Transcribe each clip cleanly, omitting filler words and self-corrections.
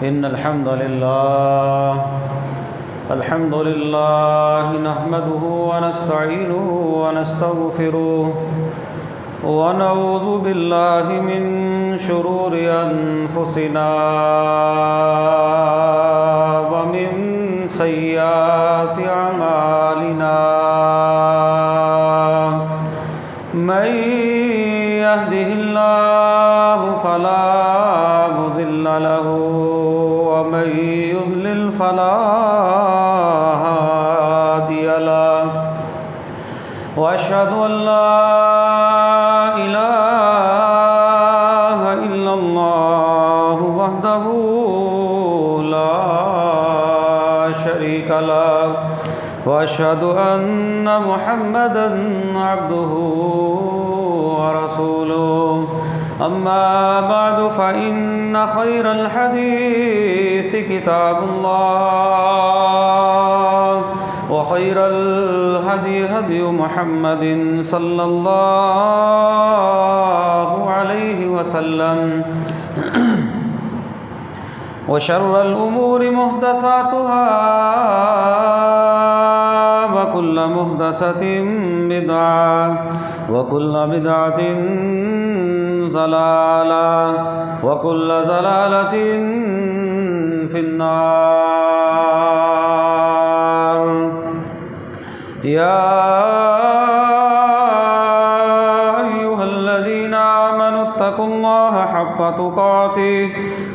إن الحمد لله نحمده ونستعينه ونستغفره ونعوذ بالله من شرور أنفسنا ومن سيئات أعمالنا من يهده الله فلا مضل له ومن يضلل فلا هادي له وأشهد أن لا إله إلا الله وحده لا شريك له وأشهد أن محمدًا عبده ورسوله أما بعد فإن خير الحديث كتاب الله وخير الهدي هدي محمد صلى الله عليه وسلم وشر الأمور محدثاتها وكل محدثة بدعة وكل بدعة ضلالة وكل ضلالة في النار يا أيها الذين آمنوا اتقوا الله حق تقاته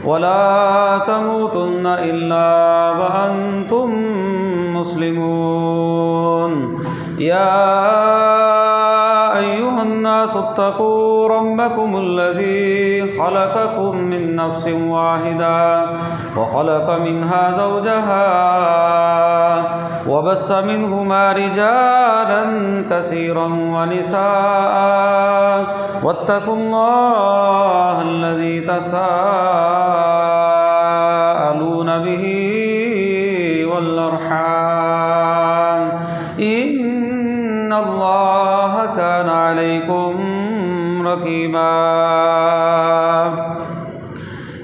ولا تموتن إلا وأنتم مسلمون يا أيها الناس اتقوا ربكم الذي خلقكم من نفس واحدة وخلق منها زوجها وبث منهما رجالا كثيرا ونساء واتقوا الله الذي تساءلون به والأرحام إن الله كان عليكم رقيبا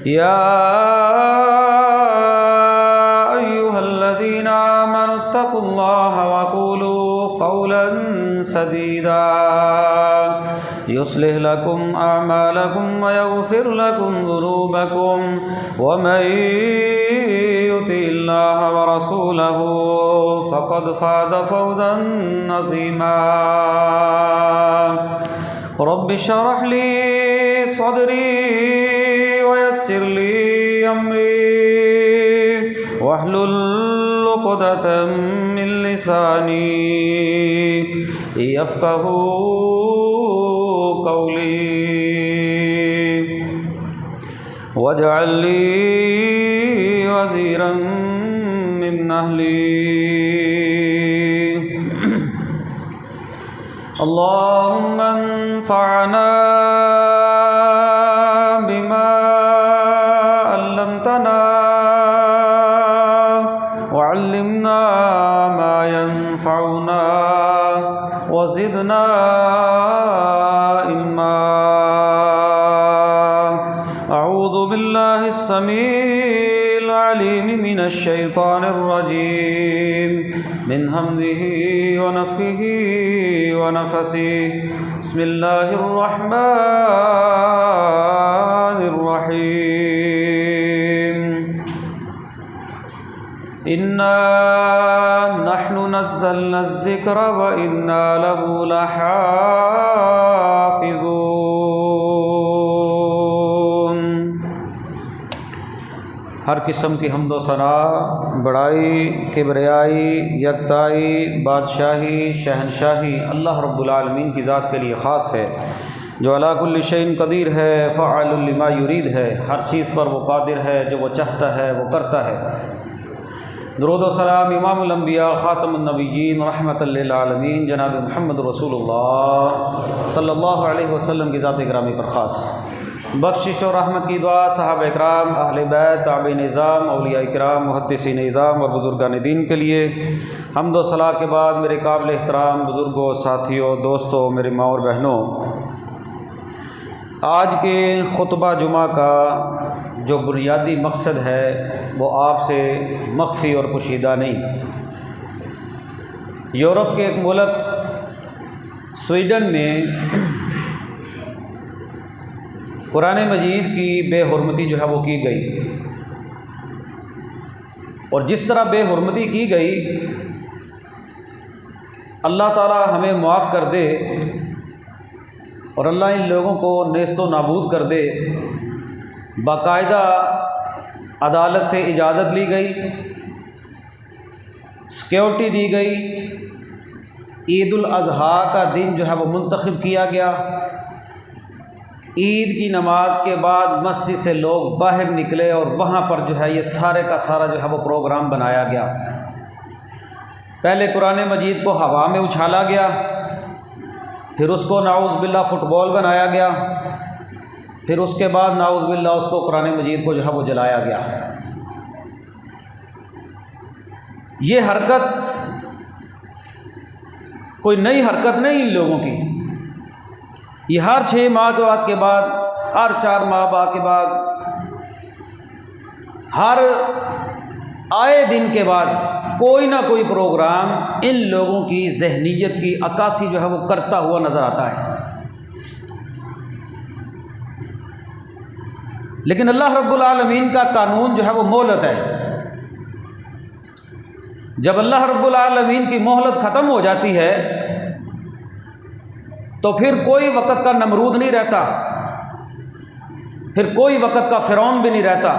يا أيها الذين آمنوا اتقوا الله وقولوا قولا سديدا يصلح لكم أعمالكم ويغفر لكم ذنوبكم ومن يطع الله ورسوله فقد فاز فوزا عظيما رب اشرح لي صدري ويسر لي أمري واحلل عقدة من لساني يفقهوا قولي واجعل لي وزيرا من أهلي اللهم انفعنا بما علمتنا وعلمنا ما ينفعنا وزدنا علما أعوذ بالله السميع العليم من الشيطان الرجيم من همزه ونفخه ونفسه بسم الله الرحمن الرحيم إنا نحن نزلنا الذكر وإنا له لحافظون ہر قسم کی حمد و ثنا، بڑائی، کبریائی، یکتائی، بادشاہی، شہنشاہی اللہ رب العالمین کی ذات کے لیے خاص ہے، جو علی کل شیء قدیر ہے، فعال لما یرید ہے، ہر چیز پر وہ قادر ہے، جو وہ چاہتا ہے وہ کرتا ہے۔ درود و سلام امام الانبیاء خاتم النبیین رحمۃ للعالمین جناب محمد رسول اللہ صلی اللہ علیہ وسلم کی ذات گرامی پر خاص۔ بخشش و رحمت کی دعا صحابہ اکرام، اہل بیت، تابعین نظام، اولیاء اکرام، محدثین نظام اور بزرگان دین کے لیے۔ حمد و ثنا کے بعد میرے قابل احترام بزرگوں، ساتھیوں، دوستوں، میری ماں اور بہنوں، آج کے خطبہ جمعہ کا جو بنیادی مقصد ہے وہ آپ سے مخفی اور پوشیدہ نہیں۔ یورپ کے ایک ملک سویڈن میں قرآن مجید کی بے حرمتی جو ہے وہ کی گئی، اور جس طرح بے حرمتی کی گئی، اللہ تعالی ہمیں معاف کر دے اور اللہ ان لوگوں کو نیست و نابود کر دے۔ باقاعدہ عدالت سے اجازت لی گئی، سیکیورٹی دی گئی، عید الاضحیٰ کا دن جو ہے وہ منتخب کیا گیا، عید کی نماز کے بعد مسجد سے لوگ باہر نکلے اور وہاں پر جو ہے یہ سارے کا سارا جو ہے وہ پروگرام بنایا گیا۔ پہلے قرآن مجید کو ہوا میں اچھالا گیا، پھر اس کو نعوذ باللہ فٹ بال بنایا گیا، پھر اس کے بعد نعوذ باللہ اس کو قرآن مجید کو جو ہے وہ جلایا گیا۔ یہ حرکت کوئی نئی حرکت نہیں ان لوگوں کی، یہ ہر 6 ماہ کے بعد، ہر 4 ماہ کے بعد، ہر آئے دن کے بعد کوئی نہ کوئی پروگرام ان لوگوں کی ذہنیت کی عکاسی جو ہے وہ کرتا ہوا نظر آتا ہے۔ لیکن اللہ رب العالمین کا قانون جو ہے وہ مہلت ہے۔ جب اللہ رب العالمین کی مہلت ختم ہو جاتی ہے تو پھر کوئی وقت کا نمرود نہیں رہتا، پھر کوئی وقت کا فرعون بھی نہیں رہتا،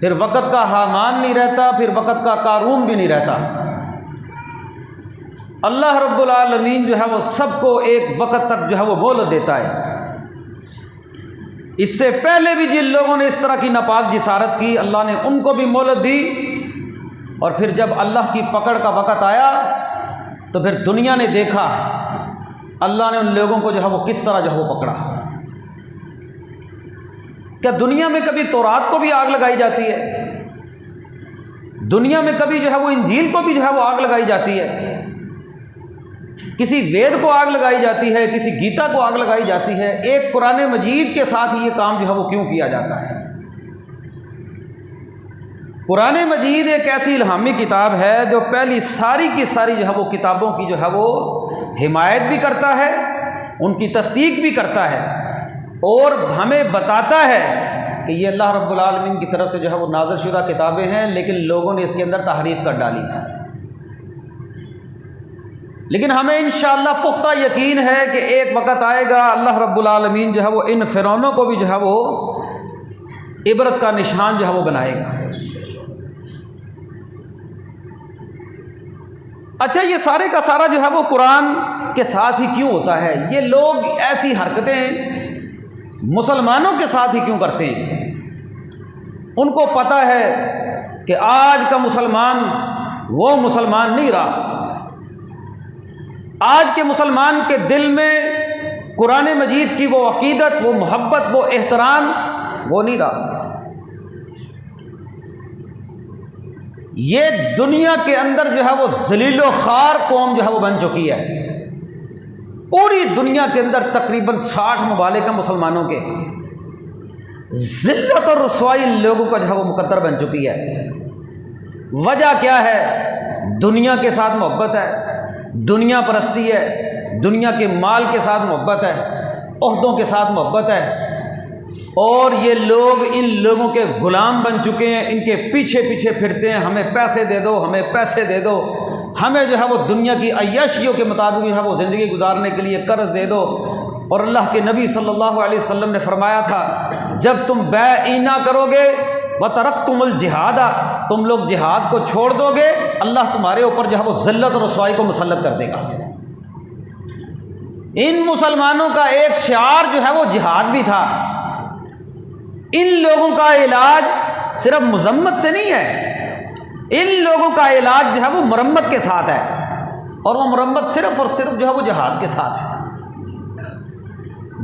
پھر وقت کا حامان نہیں رہتا، پھر وقت کا قارون بھی نہیں رہتا۔ اللہ رب العالمین جو ہے وہ سب کو ایک وقت تک جو ہے وہ مہلت دیتا ہے۔ اس سے پہلے بھی جن لوگوں نے اس طرح کی ناپاک جسارت کی، اللہ نے ان کو بھی مہلت دی، اور پھر جب اللہ کی پکڑ کا وقت آیا تو پھر دنیا نے دیکھا اللہ نے ان لوگوں کو جو ہے وہ کس طرح جو ہے وہ پکڑا۔ کیا دنیا میں کبھی تورات کو بھی آگ لگائی جاتی ہے؟ دنیا میں کبھی جو ہے وہ انجیل کو بھی جو ہے وہ آگ لگائی جاتی ہے؟ کسی وید کو آگ لگائی جاتی ہے، کسی گیتا کو آگ لگائی جاتی ہے؟ ایک قرآن مجید کے ساتھ ہی یہ کام جو ہے وہ کیوں کیا جاتا ہے؟ قرآن مجید ایک ایسی الہامی کتاب ہے جو پہلی ساری کی ساری جو ہے وہ کتابوں کی جو ہے وہ حمایت بھی کرتا ہے، ان کی تصدیق بھی کرتا ہے، اور ہمیں بتاتا ہے کہ یہ اللہ رب العالمین کی طرف سے جو ہے وہ نازل شدہ کتابیں ہیں، لیکن لوگوں نے اس کے اندر تحریف کر ڈالی ہے۔ لیکن ہمیں انشاءاللہ پختہ یقین ہے کہ ایک وقت آئے گا اللہ رب العالمین جو ہے وہ ان فرعونوں کو بھی جو ہے وہ عبرت کا نشان جو ہے وہ بنائے گا۔ اچھا، یہ سارے کا سارا جو ہے وہ قرآن کے ساتھ ہی کیوں ہوتا ہے؟ یہ لوگ ایسی حرکتیں مسلمانوں کے ساتھ ہی کیوں کرتے ہیں؟ ان کو پتہ ہے کہ آج کا مسلمان وہ مسلمان نہیں رہا، آج کے مسلمان کے دل میں قرآن مجید کی وہ عقیدت، وہ محبت، وہ احترام وہ نہیں رہا۔ یہ دنیا کے اندر جو ہے وہ ذلیل و خوار قوم جو ہے وہ بن چکی ہے۔ پوری دنیا کے اندر تقریباً 60 ممالک ہیں مسلمانوں کے، ذلت اور رسوائی ان لوگوں کا جو ہے وہ مقدر بن چکی ہے۔ وجہ کیا ہے؟ دنیا کے ساتھ محبت ہے، دنیا پرستی ہے، دنیا کے مال کے ساتھ محبت ہے، عہدوں کے ساتھ محبت ہے، اور یہ لوگ ان لوگوں کے غلام بن چکے ہیں، ان کے پیچھے پیچھے پھرتے ہیں، ہمیں پیسے دے دو، ہمیں پیسے دے دو، ہمیں جو ہے وہ دنیا کی عیاشیوں کے مطابق جو ہے وہ زندگی گزارنے کے لیے قرض دے دو۔ اور اللہ کے نبی صلی اللہ علیہ وسلم نے فرمایا تھا، جب تم بیع نہ کرو گے وَتَرَكْتُمُ الْجِهَادَ، تم لوگ جہاد کو چھوڑ دو گے، اللہ تمہارے اوپر جو ہے وہ ذلت اور رسوائی کو مسلط کر دے گا۔ ان مسلمانوں کا ایک شعار جو ہے وہ جہاد بھی تھا۔ ان لوگوں کا علاج صرف مذمت سے نہیں ہے، ان لوگوں کا علاج جو ہے وہ مرمت کے ساتھ ہے، اور وہ مرمت صرف اور صرف جو ہے وہ جہاد کے ساتھ ہے۔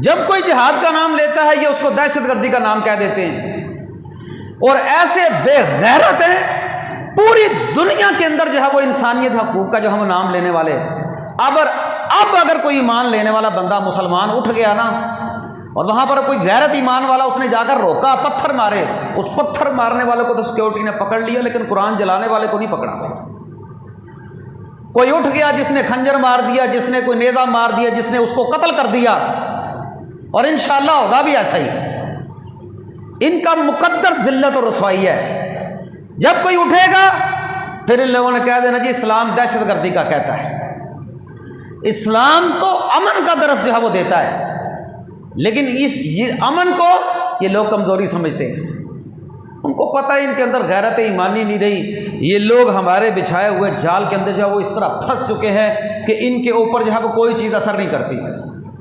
جب کوئی جہاد کا نام لیتا ہے یہ اس کو دہشت گردی کا نام کہہ دیتے ہیں، اور ایسے بے غیرت ہیں پوری دنیا کے اندر جو ہے وہ انسانیت حقوق کا جو ہم نام لینے والے۔ اب اگر کوئی ایمان لینے والا بندہ مسلمان اٹھ گیا نا اور وہاں پر کوئی غیرت ایمان والا اس نے جا کر روکا، پتھر مارے، اس پتھر مارنے والے کو تو سیکورٹی نے پکڑ لیا، لیکن قرآن جلانے والے کو نہیں پکڑا۔ کوئی اٹھ گیا جس نے خنجر مار دیا، جس نے کوئی نیزہ مار دیا، جس نے اس کو قتل کر دیا، اور انشاءاللہ ہوگا بھی ایسا ہی۔ ان کا مقدر ذلت اور رسوائی ہے۔ جب کوئی اٹھے گا پھر ان لوگوں نے کہہ دینا جی اسلام دہشت گردی کا کہتا ہے۔ اسلام تو امن کا درس جو ہے وہ دیتا ہے، لیکن یہ امن کو یہ لوگ کمزوری سمجھتے ہیں۔ ان کو پتہ ہے ان کے اندر غیرت ایمانی نہیں رہی، یہ لوگ ہمارے بچھائے ہوئے جال کے اندر جو ہے وہ اس طرح پھنس چکے ہیں کہ ان کے اوپر جو ہے وہ کوئی چیز اثر نہیں کرتی۔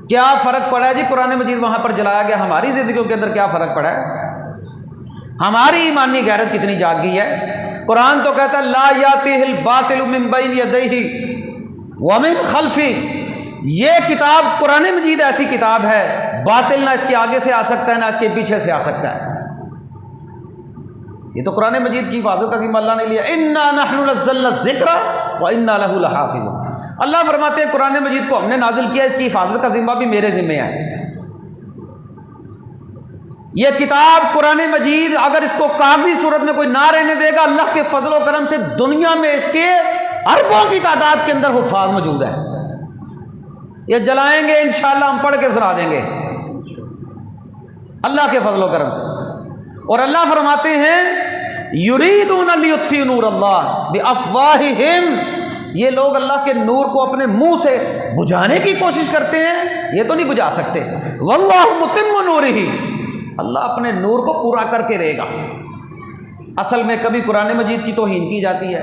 کیا فرق پڑا ہے جی قرآن مجید وہاں پر جلایا گیا، ہماری زندگیوں کے اندر کیا فرق پڑا ہے؟ ہماری ایمانی غیرت کتنی جاگ گئی ہے؟ قرآن تو کہتا ہے لا یاتیہ الباطل من بین یدیہ ومن خلفہ، یہ کتاب قرآن مجید ایسی کتاب ہے باطل نہ اس کے آگے سے آ سکتا ہے نہ اس کے پیچھے سے آ سکتا ہے۔ یہ تو قرآن مجید کی حفاظت کا ذمہ اللہ نے لیا، انا نحن نزلنا الذکر وانا لہ لحافظون۔ اللہ فرماتے ہیں قرآن مجید کو ہم نے نازل کیا، اس کی حفاظت کا ذمہ بھی میرے ذمہ ہے۔ یہ کتاب قرآن مجید اگر اس کو کاغذی صورت میں کوئی نہ رہنے دے گا، اللہ کے فضل و کرم سے دنیا میں اس کے اربوں کی تعداد کے اندر حفاظ موجود ہے۔ یہ جلائیں گے انشاءاللہ، ہم پڑھ کے سنا دیں گے اللہ کے فضل و کرم سے۔ اور اللہ فرماتے ہیں یریدون لیطفئوا نور اللہ بافواہہم، یہ لوگ اللہ کے نور کو اپنے منہ سے بجھانے کی کوشش کرتے ہیں، یہ تو نہیں بجھا سکتے۔ واللہ متم نورہ، اللہ اپنے نور کو پورا کر کے رہے گا۔ اصل میں کبھی قرآن مجید کی توہین کی جاتی ہے،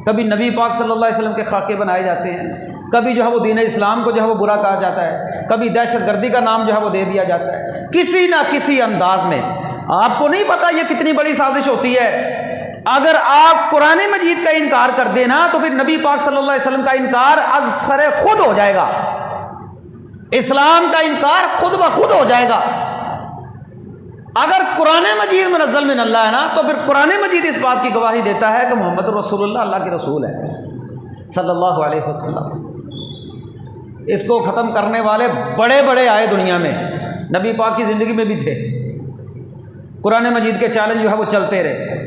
کبھی نبی پاک صلی اللہ علیہ وسلم کے خاکے بنائے جاتے ہیں، کبھی جو ہے وہ دین اسلام کو جو ہے وہ برا کہا جاتا ہے، کبھی دہشت گردی کا نام جو ہے وہ دے دیا جاتا ہے، کسی نہ کسی انداز میں۔ آپ کو نہیں پتا یہ کتنی بڑی سازش ہوتی ہے؟ اگر آپ قرآن مجید کا انکار کر دینا تو پھر نبی پاک صلی اللہ علیہ وسلم کا انکار از سر خود ہو جائے گا، اسلام کا انکار خود بخود ہو جائے گا۔ اگر قرآن مجید منزل من اللہ ہے نا، تو پھر قرآن مجید اس بات کی گواہی دیتا ہے کہ محمد رسول اللہ اللہ کے رسول ہے صلی اللہ علیہ وسلم۔ اس کو ختم کرنے والے بڑے بڑے آئے دنیا میں، نبی پاک کی زندگی میں بھی تھے، قرآن مجید کے چیلنج جو ہے وہ چلتے رہے۔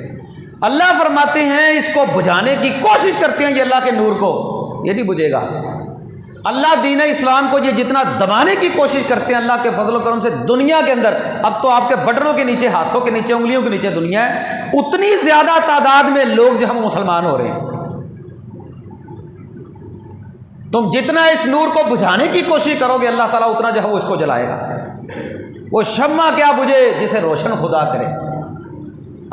اللہ فرماتے ہیں اس کو بجھانے کی کوشش کرتے ہیں یہ اللہ کے نور کو، یہ نہیں بجھے گا۔ اللہ دین اسلام کو یہ جتنا دبانے کی کوشش کرتے ہیں اللہ کے فضل و کرم سے دنیا کے اندر، اب تو آپ کے بٹنوں کے نیچے، ہاتھوں کے نیچے، انگلیوں کے نیچے دنیا ہے، اتنی زیادہ تعداد میں لوگ جو ہم مسلمان ہو رہے ہیں۔ تم جتنا اس نور کو بجھانے کی کوشش کرو گے اللہ تعالیٰ اتنا جو ہے وہ اس کو جلائے گا۔ وہ شمع کیا بجھے جسے روشن خدا کرے،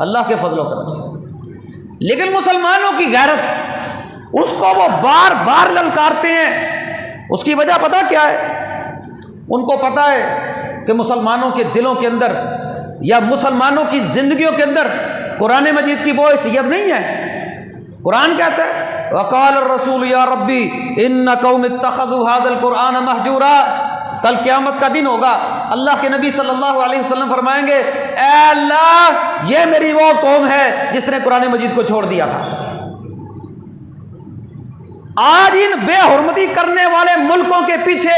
اللہ کے فضل و کرم سے۔ لیکن مسلمانوں کی غیرت، اس کو وہ بار بار للکارتے ہیں۔ اس کی وجہ پتہ کیا ہے؟ ان کو پتہ ہے کہ مسلمانوں کے دلوں کے اندر یا مسلمانوں کی زندگیوں کے اندر قرآن مجید کی وہ حیثیت نہیں ہے۔ قرآن کہتا ہے وقال الرسول یا ربی ان قوم اتخذوا هذا القرآن مہجورا، کل قیامت کا دن ہوگا، اللہ کے نبی صلی اللہ علیہ وسلم فرمائیں گے اے اللہ یہ میری وہ قوم ہے جس نے قرآن مجید کو چھوڑ دیا تھا۔ آج ان بے حرمتی کرنے والے ملکوں کے پیچھے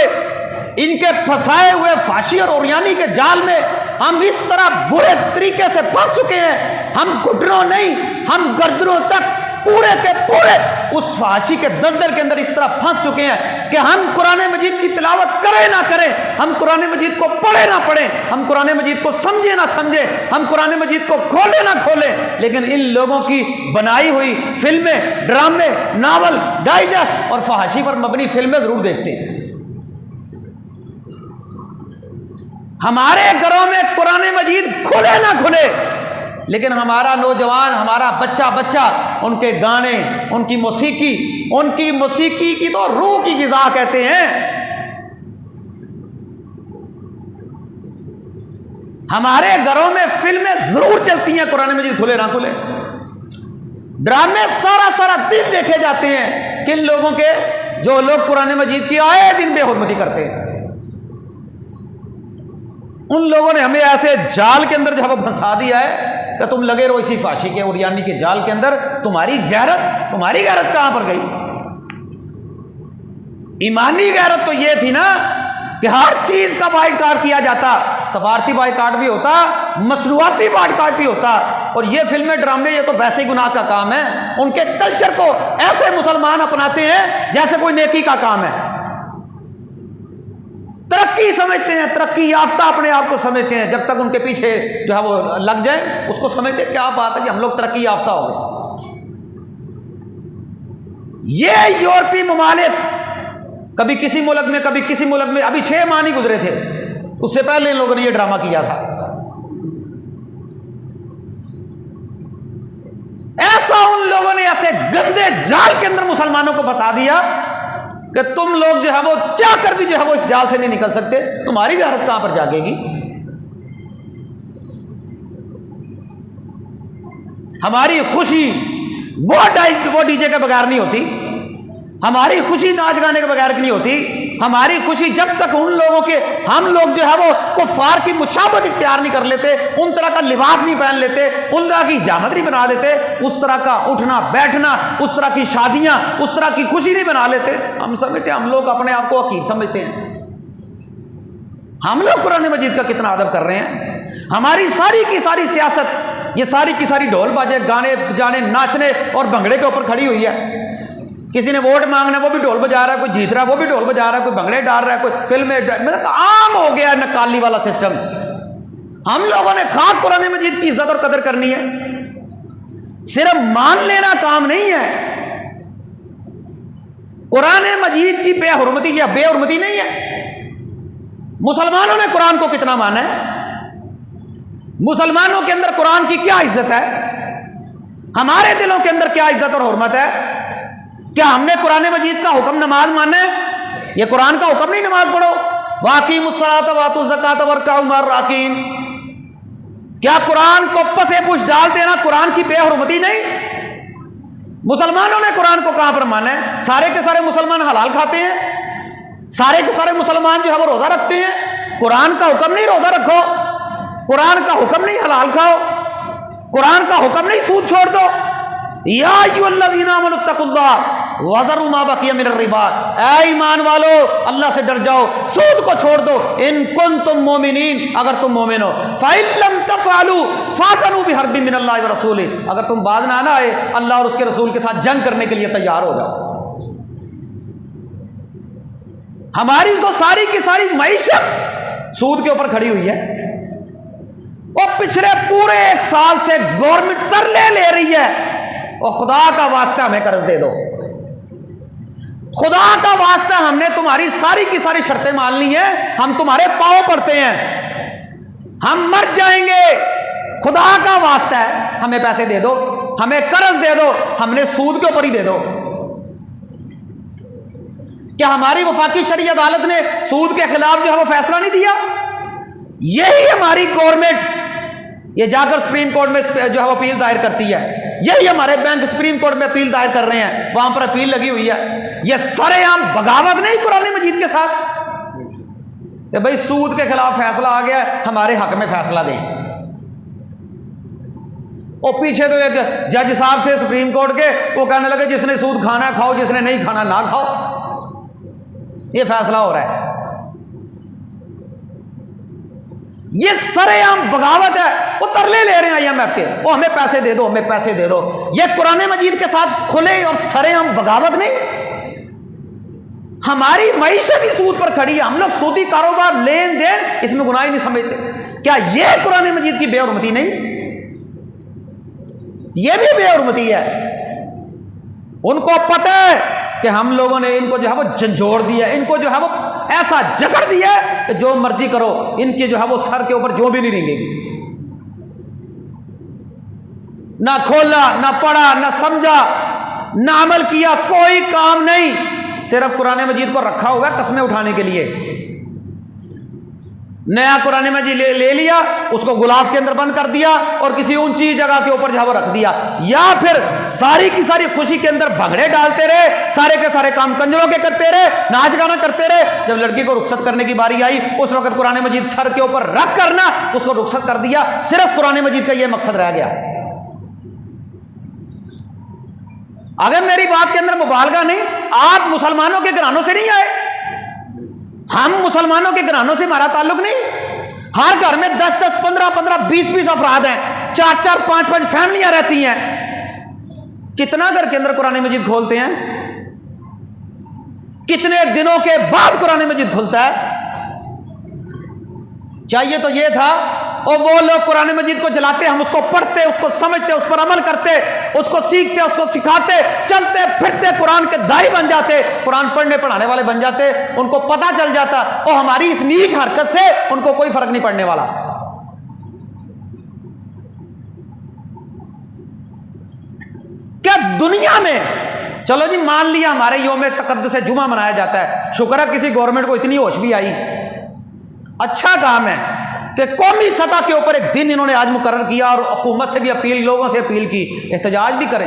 ان کے پھنسائے ہوئے فحاشی اور اوریانی کے جال میں ہم اس طرح برے طریقے سے پھنس چکے ہیں، ہم گھٹنوں نہیں ہم گردنوں تک پورے کے پورے اس فحاشی کے دلدل کے اندر اس طرح پھنس چکے ہیں کہ ہم قرآن مجید کی تلاوت کریں نہ کریں، ہم قرآن مجید کو پڑھیں نہ پڑھیں، ہم قرآن مجید کو سمجھیں نہ سمجھیں، ہم قرآن مجید کو کھولیں نہ کھولیں، لیکن ان لوگوں کی بنائی ہوئی فلمیں، ڈرامے، ناول، ڈائجسٹ اور فحاشی پر مبنی فلمیں ضرور دیکھتے ہیں۔ ہمارے گھروں میں قرآن مجید کھلے نہ کھلے، لیکن ہمارا نوجوان، ہمارا بچہ ان کے گانے، ان کی موسیقی کی تو روح کی غذا کہتے ہیں۔ ہمارے گھروں میں فلمیں ضرور چلتی ہیں قرآن مجید کھلے نہ کھلے، ڈرامے سارا دن دیکھے جاتے ہیں کن لوگوں کے، جو لوگ قرآن مجید کی آئے دن بے حرمتی کرتے ہیں۔ ان لوگوں نے ہمیں ایسے جال کے اندر جو ہے وہ پھنسا دیا ہے کہ تم لگے رہو اسی فحاشی کے اوریانی کے جال کے اندر، تمہاری غیرت کہاں پر گئی؟ ایمانی غیرت تو یہ تھی نا کہ ہر چیز کا بائیکاٹ کیا جاتا، سفارتی بائیکاٹ بھی ہوتا، مصنوعاتی بائیکاٹ بھی ہوتا، اور یہ فلمیں ڈرامے یہ تو ویسے ہی گناہ کا کام ہے۔ ان کے کلچر کو ایسے مسلمان اپناتے ہیں جیسے کوئی نیکی کا کام ہے، ترقی سمجھتے ہیں، ترقی یافتہ اپنے آپ کو سمجھتے ہیں، جب تک ان کے پیچھے جو ہے وہ لگ جائیں اس کو سمجھتے کیا بات ہے کہ ہم لوگ ترقی یافتہ ہو گئے۔ یہ یورپی ممالک کبھی کسی ملک میں کبھی کسی ملک میں، ابھی 6 ماہ نہیں گزرے تھے، اس سے پہلے ان لوگوں نے یہ ڈرامہ کیا تھا۔ ایسا ان لوگوں نے ایسے گندے جال کے اندر مسلمانوں کو پھنسا دیا کہ تم لوگ جو ہے وہ چاہ کر بھی جو ہے وہ اس جال سے نہیں نکل سکتے، تمہاری غیرت کہاں پر جاگے گی؟ ہماری خوشی وہ ڈی جے کے بغیر نہیں ہوتی، ہماری خوشی ناچ گانے کے بغیر نہیں ہوتی، ہماری خوشی جب تک ان لوگوں کے ہم لوگ جو ہے وہ کفار کی مشابہت اختیار نہیں کر لیتے، ان طرح کا لباس نہیں پہن لیتے، ان طرح کی حجامت نہیں بنا لیتے، اس طرح کا اٹھنا بیٹھنا، اس طرح کی شادیاں، اس طرح کی خوشی نہیں بنا لیتے، ہم سمجھتے ہیں ہم لوگ اپنے آپ کو حقیر سمجھتے ہیں۔ ہم لوگ قرآن مجید کا کتنا ادب کر رہے ہیں؟ ہماری ساری کی ساری سیاست، یہ ساری کی ساری ڈھول باجے گانے بجانے ناچنے اور بھنگڑے کے اوپر کھڑی ہوئی ہے۔ کسی نے ووٹ مانگنا وہ بھی ڈھول بجا رہا ہے، کوئی جیت رہا ہے وہ بھی ڈھول بجا رہا ہے، کوئی بھنگڑے ڈال رہا ہے، کوئی فلمیں، مطلب عام ہو گیا نکالی والا سسٹم۔ ہم لوگوں نے خاک قرآن مجید کی عزت اور قدر کرنی ہے، صرف مان لینا کام نہیں ہے۔ قرآن مجید کی بے حرمتی یا بے حرمتی نہیں ہے۔ مسلمانوں نے قرآن کو کتنا مانا ہے؟ مسلمانوں کے اندر قرآن کی کیا عزت ہے؟ ہمارے دلوں کے اندر کیا عزت اور حرمت ہے؟ کیا ہم نے قرآن مجید کا حکم نماز ماننا ہے؟ یہ قرآن کا حکم نہیں نماز پڑھو، وَأَقِیمُوا الصَّلَاةَ وَآتُوا الزَّکَاةَ وَارْکَعُوا مَعَ الرَّاکِعِینَ۔ کیا قرآن کو پسے پش ڈال دینا قرآن کی بے حرمتی نہیں؟ مسلمانوں نے قرآن کو کہاں پر مانا ہے؟ سارے کے سارے مسلمان حلال کھاتے ہیں، سارے کے سارے مسلمان جو ہے وہ روزہ رکھتے ہیں۔ قرآن کا حکم نہیں روزہ رکھو، قرآن کا حکم نہیں حلال کھاؤ، قرآن کا حکم نہیں سود چھوڑ دو۔ یا ایھا الذین آمنوا اتقوا اللہ وذروا ما بقی من الربا، اے ایمان والو اللہ سے ڈر جاؤ، سود کو چھوڑ دو، ان کنتم مومنین، اگر تم مومن ہو، فإن لم تفعلوا فاذنوا بحرب من اللہ ورسولہ، اگر تم باز نہ آئے اللہ اور اس کے رسول کے ساتھ جنگ کرنے کے لیے تیار ہو جاؤ۔ ہماری تو ساری کی ساری معیشت سود کے اوپر کھڑی ہوئی ہے، اور پچھلے پورے 1 سال سے گورنمنٹ ترلے لے رہی ہے، اور خدا کا واسطہ ہمیں قرض دے دو، خدا کا واسطہ ہم نے تمہاری ساری کی ساری شرطیں مان لی ہیں، ہم تمہارے پاؤں پڑتے ہیں، ہم مر جائیں گے، خدا کا واسطہ ہے ہمیں پیسے دے دو، ہمیں قرض دے دو، ہم نے سود کے اوپر ہی دے دو۔ کیا ہماری وفاقی شرعی عدالت نے سود کے خلاف جو ہے وہ فیصلہ نہیں دیا؟ یہی ہماری گورنمنٹ یہ جا کر سپریم کورٹ میں جو ہے وہ اپیل دائر کرتی ہے، یہی ہمارے بینک سپریم کورٹ میں اپیل دائر کر رہے ہیں، وہاں پر اپیل لگی ہوئی ہے۔ یہ سرے عام بغاوت نہیں قرآن مجید کے ساتھ کہ بھائی سود کے خلاف فیصلہ آ گیا ہے، ہمارے حق میں فیصلہ دیں۔ اور پیچھے تو ایک جج صاحب تھے سپریم کورٹ کے، وہ کہنے لگے جس نے سود کھانا ہے کھاؤ، جس نے نہیں کھانا نہ کھاؤ، یہ فیصلہ ہو رہا ہے۔ یہ سرے عام بغاوت ہے، وہ ترلے لے رہے ہیں IMF کے، وہ ہمیں پیسے دے دو، ہمیں پیسے دے دو۔ یہ قرآن مجید کے ساتھ کھلے اور سرے عام بغاوت نہیں؟ ہماری معیشت ہی سود پر کھڑی ہے، ہم لوگ سودی کاروبار لین دین اس میں گناہ ہی نہیں سمجھتے۔ کیا یہ قرآن مجید کی بے حرمتی نہیں؟ یہ بھی بے حرمتی ہے۔ ان کو پتہ ہے کہ ہم لوگوں نے ان کو جو ہے وہ جھنجھوڑ دیا، ان کو جو ہے وہ ایسا جکڑ دیا کہ جو مرضی کرو، ان کی جو ہے وہ سر کے اوپر جو بھی نہیں رنگے گی۔ نہ کھولا، نہ پڑھا، نہ سمجھا، نہ عمل کیا، کوئی کام نہیں، صرف قرآن مجید کو رکھا ہوا ہے قسمیں اٹھانے کے لیے۔ نیا قرآن مجید لے لیا، اس کو غلاف کے اندر بند کر دیا اور کسی اونچی جگہ کے اوپر جہاں وہ رکھ دیا، یا پھر ساری کی ساری خوشی کے اندر بھنگڑے ڈالتے رہے، سارے کے سارے کام کنجروں کے کرتے رہے، ناچ گانا کرتے رہے۔ جب لڑکی کو رخصت کرنے کی باری آئی اس وقت قرآن مجید سر کے اوپر رکھ کرنا اس کو رخصت کر دیا، صرف قرآن مجید کا یہ مقصد رہ گیا۔ اگر میری بات کے اندر مبالغہ نہیں، آپ مسلمانوں کے گھرانوں سے نہیں آئے، ہم مسلمانوں کے گھرانوں سے ہمارا تعلق نہیں؟ ہر گھر میں 10-10 15-15 20-20 افراد ہیں، 4-4 5-5 فیملیاں رہتی ہیں، کتنا گھر کے اندر قرآن مجید کھولتے ہیں؟ کتنے دنوں کے بعد قرآن مجید کھلتا ہے؟ چاہیے تو یہ تھا، اور وہ لوگ قرآن مجید کو جلاتے، ہم اس کو پڑھتے، اس کو سمجھتے، اس پر عمل کرتے، اس کو سیکھتے، اس کو سکھاتے، چلتے پھرتے قرآن کے دائی بن جاتے، قرآن پڑھنے پڑھانے والے بن جاتے، ان کو پتہ چل جاتا، اور ہماری اس نیچ حرکت سے ان کو کوئی فرق نہیں پڑنے والا۔ کیا دنیا میں، چلو جی مان لیا ہمارے یوم تقدس جمعہ منایا جاتا ہے، شکر ہے کسی گورنمنٹ کو اتنی ہوش بھی آئی، اچھا کام ہے کہ قومی سطح کے اوپر ایک دن انہوں نے آج مقرر کیا، اور حکومت سے بھی اپیل، لوگوں سے اپیل کی، احتجاج بھی کریں،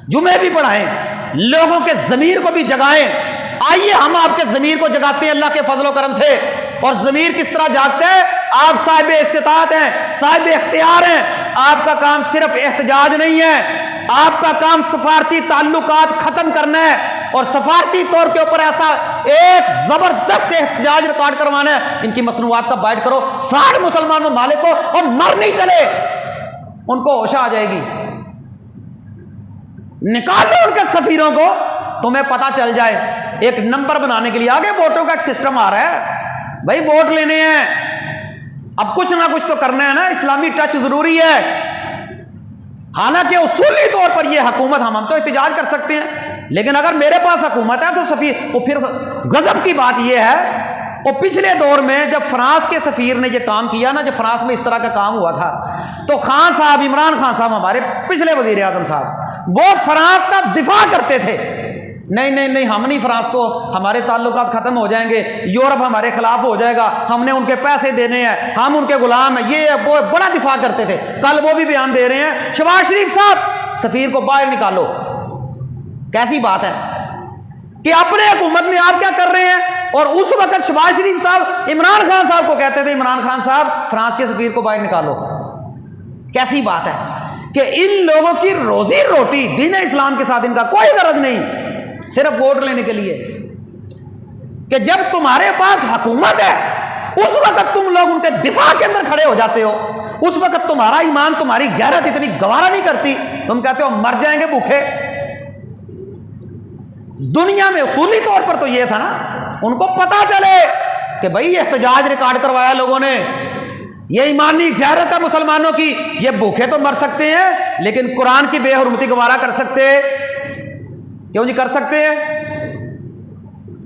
جمعے بھی پڑھائیں، لوگوں کے ضمیر کو بھی جگائیں۔ آئیے ہم آپ کے ضمیر کو جگاتے ہیں اللہ کے فضل و کرم سے۔ اور ضمیر کس طرح جاگتا ہے؟ آپ صاحب استطاعت ہیں، صاحب اختیار ہیں، آپ کا کام صرف احتجاج نہیں ہے، آپ کا کام سفارتی تعلقات ختم کرنا ہے، اور سفارتی طور کے اوپر ایسا ایک زبردست احتجاج ریکارڈ کروانا ہے، ان کی مصنوعات کا بائٹ کرو 60 مسلمان ممالک کو، اور مر نہیں چلے، ان کو ہوش آ جائے گی، نکالو ان کے سفیروں کو، تمہیں پتا چل جائے۔ ایک نمبر بنانے کے لیے آگے ووٹوں کا ایک سسٹم آ رہا ہے، بھائی ووٹ لینے ہیں، اب کچھ نہ کچھ تو کرنا ہے نا، اسلامی ٹچ ضروری ہے۔ حالانکہ اصولی طور پر یہ حکومت، ہم تو احتجاج کر سکتے ہیں، لیکن اگر میرے پاس حکومت ہے تو سفیر، وہ پھر غضب کی بات یہ ہے، اور پچھلے دور میں جب فرانس کے سفیر نے یہ کام کیا نا، جب فرانس میں اس طرح کا کام ہوا تھا، تو خان صاحب، عمران خان صاحب، ہمارے پچھلے وزیر اعظم صاحب، وہ فرانس کا دفاع کرتے تھے، نہیں نہیں نہیں، ہم نہیں فرانس کو، ہمارے تعلقات ختم ہو جائیں گے، یورپ ہمارے خلاف ہو جائے گا، ہم نے ان کے پیسے دینے ہیں، ہم ان کے غلام ہیں، یہ وہ بڑا دفاع کرتے تھے۔ کل وہ بھی بیان دے رہے ہیں، شہباز شریف صاحب سفیر کو باہر نکالو، کیسی بات ہے کہ اپنے حکومت میں آپ کیا کر رہے ہیں؟ اور اس وقت شہباز شریف صاحب عمران خان صاحب کو کہتے تھے، عمران خان صاحب فرانس کے سفیر کو باہر نکالو، کیسی بات ہے کہ ان لوگوں کی روزی روٹی دین اسلام کے ساتھ ان کا کوئی غرض نہیں، صرف ووٹ لینے کے لیے، کہ جب تمہارے پاس حکومت ہے اس وقت تم لوگ ان کے دفاع کے اندر کھڑے ہو جاتے ہو، اس وقت تمہارا ایمان، تمہاری غیرت اتنی گوارا نہیں کرتی، تم کہتے ہو مر جائیں گے بھوکے۔ دنیا میں اصولی طور پر تو یہ تھا نا، ان کو پتا چلے کہ بھائی احتجاج ریکارڈ کروایا لوگوں نے، یہ ایمانی غیرت ہے مسلمانوں کی، یہ بھوکے تو مر سکتے ہیں لیکن قرآن کی بے حرمتی گوارا کر سکتے، کیوں نہیں کر سکتے ہیں؟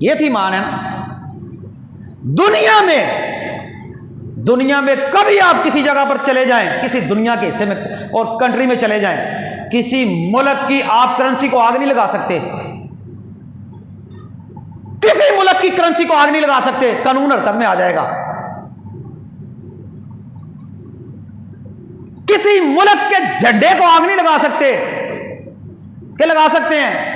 یہ تھی مان ہے نا۔ دنیا میں کبھی آپ کسی جگہ پر چلے جائیں، کسی دنیا کے حصے میں اور کنٹری میں چلے جائیں، کسی ملک کی آپ کرنسی کو آگ نہیں لگا سکتے، کسی ملک کی کرنسی کو آگ نہیں لگا سکتے، قانون حرکت میں آ جائے گا۔ کسی ملک کے جھنڈے کو آگ نہیں لگا سکتے، کہ لگا سکتے ہیں؟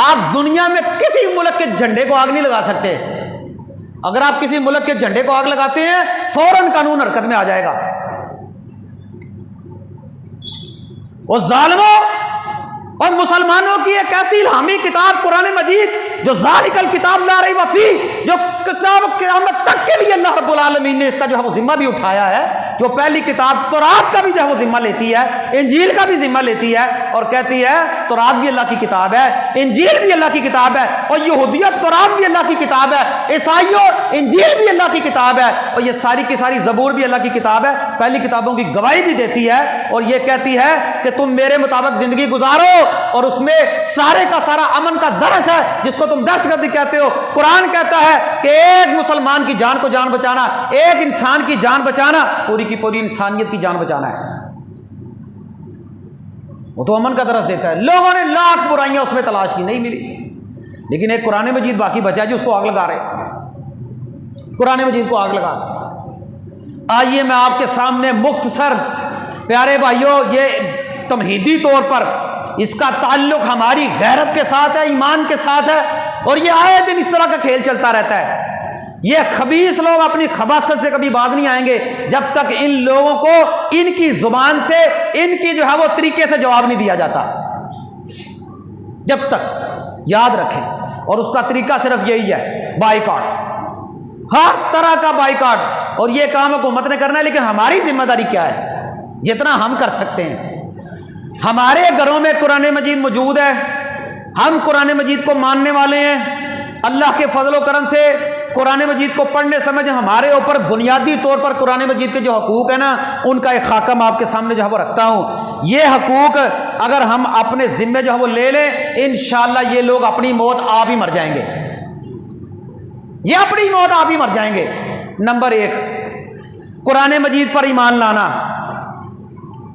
آپ دنیا میں کسی ملک کے جھنڈے کو آگ نہیں لگا سکتے، اگر آپ کسی ملک کے جھنڈے کو آگ لگاتے ہیں فوراً قانون حرکت میں آ جائے گا۔ وہ ظالموں اور مسلمانوں کی ایک ایسی الہامی کتاب قرآن مجید، جو ذالک الکتاب لا ریب فیہ، جو کتاب قیامت تک کے لیے اللہ رب العالمین نے اس کا جو ہے وہ ذمہ بھی اٹھایا ہے، جو پہلی کتاب تورات کا بھی جو ہے وہ ذمہ لیتی ہے، انجیل کا بھی ذمہ لیتی ہے، اور کہتی ہے تورات بھی اللہ کی کتاب ہے، انجیل بھی اللہ کی کتاب ہے، اور یہودیت تورات بھی اللہ کی کتاب ہے، عیسائیوں انجیل بھی اللہ کی کتاب ہے، اور یہ ساری کی ساری زبور بھی اللہ کی کتاب ہے، پہلی کتابوں کی گواہی بھی دیتی ہے، اور یہ کہتی ہے کہ تم میرے مطابق زندگی گزارو، اور اس میں سارے کا سارا امن کا درس ہے، جس کو تم دہشت گردی کہتے ہو۔ قرآن کہتا ہے کہ ایک مسلمان کی جان کو جان بچانا، ایک انسان کی جان بچانا، پوری کی پوری انسانیت کی جان بچانا ہے، وہ تو امن کا درس دیتا ہے۔ لوگوں نے لاکھ برائیاں اس میں تلاش کی، نہیں ملی، لیکن ایک قرآن مجید باقی بچا جی، اس کو آگ لگا رہے، قرآن مجید کو آگ لگا۔ آئیے میں آپ کے سامنے مختصر، پیارے بھائیوں، یہ تمہیدی طور پر اس کا تعلق ہماری غیرت کے ساتھ ہے، ایمان کے ساتھ ہے، اور یہ آئے دن اس طرح کا کھیل چلتا رہتا ہے۔ یہ خبیث لوگ اپنی خباثت سے کبھی باز نہیں آئیں گے جب تک ان لوگوں کو ان کی زبان سے، ان کی جو ہے وہ طریقے سے جواب نہیں دیا جاتا، جب تک، یاد رکھیں۔ اور اس کا طریقہ صرف یہی ہے، بائیکاٹ۔ ہر طرح کا بائیکاٹ، اور یہ کام حکومت نے کرنا ہے، لیکن ہماری ذمہ داری کیا ہے؟ جتنا ہم کر سکتے ہیں۔ ہمارے گھروں میں قرآن مجید موجود ہے، ہم قرآن مجید کو ماننے والے ہیں، اللہ کے فضل و کرم سے قرآن مجید کو پڑھنے سمجھ ہمارے اوپر بنیادی طور پر قرآن مجید کے جو حقوق ہیں نا، ان کا ایک خاکہ میں آپ کے سامنے جو ہے وہ رکھتا ہوں۔ یہ حقوق اگر ہم اپنے ذمے جو ہے وہ لے لیں، انشاءاللہ یہ لوگ اپنی موت آپ ہی مر جائیں گے، یہ اپنی موت آپ ہی مر جائیں گے۔ نمبر 1، قرآن مجید پر ایمان لانا،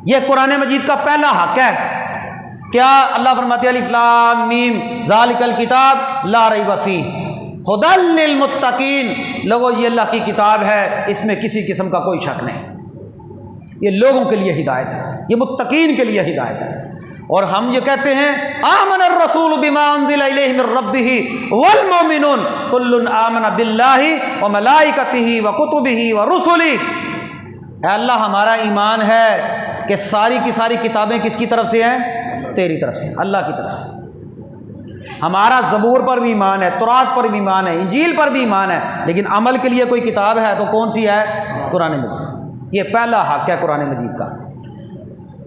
یہ قرآن مجید کا پہلا حق ہے۔ کیا اللہ فرماتے ہیں الف لام میم ذالک الکتاب لا ریب فیہ ھدی للمتقین، لوگوں یہ اللہ کی کتاب ہے، اس میں کسی قسم کا کوئی شک نہیں، یہ لوگوں کے لیے ہدایت ہے، یہ متقین کے لیے ہدایت ہے۔ اور ہم یہ کہتے ہیں آمن الرسول بما انزل الیہ من ربہ والمؤمنون کل آمن باللہ وملائکتہ وکتبہ ورسلہ، اے اللہ ہمارا ایمان ہے کہ ساری کی ساری کتابیں کس کی طرف سے ہیں؟ تیری طرف سے، اللہ کی طرف سے۔ ہمارا زبور پر بھی ایمان ہے، تورات پر بھی ایمان ہے، انجیل پر بھی ایمان ہے، لیکن عمل کے لیے کوئی کتاب ہے تو کون سی ہے؟ قرآن مجید۔ یہ پہلا حق ہے قرآن مجید کا۔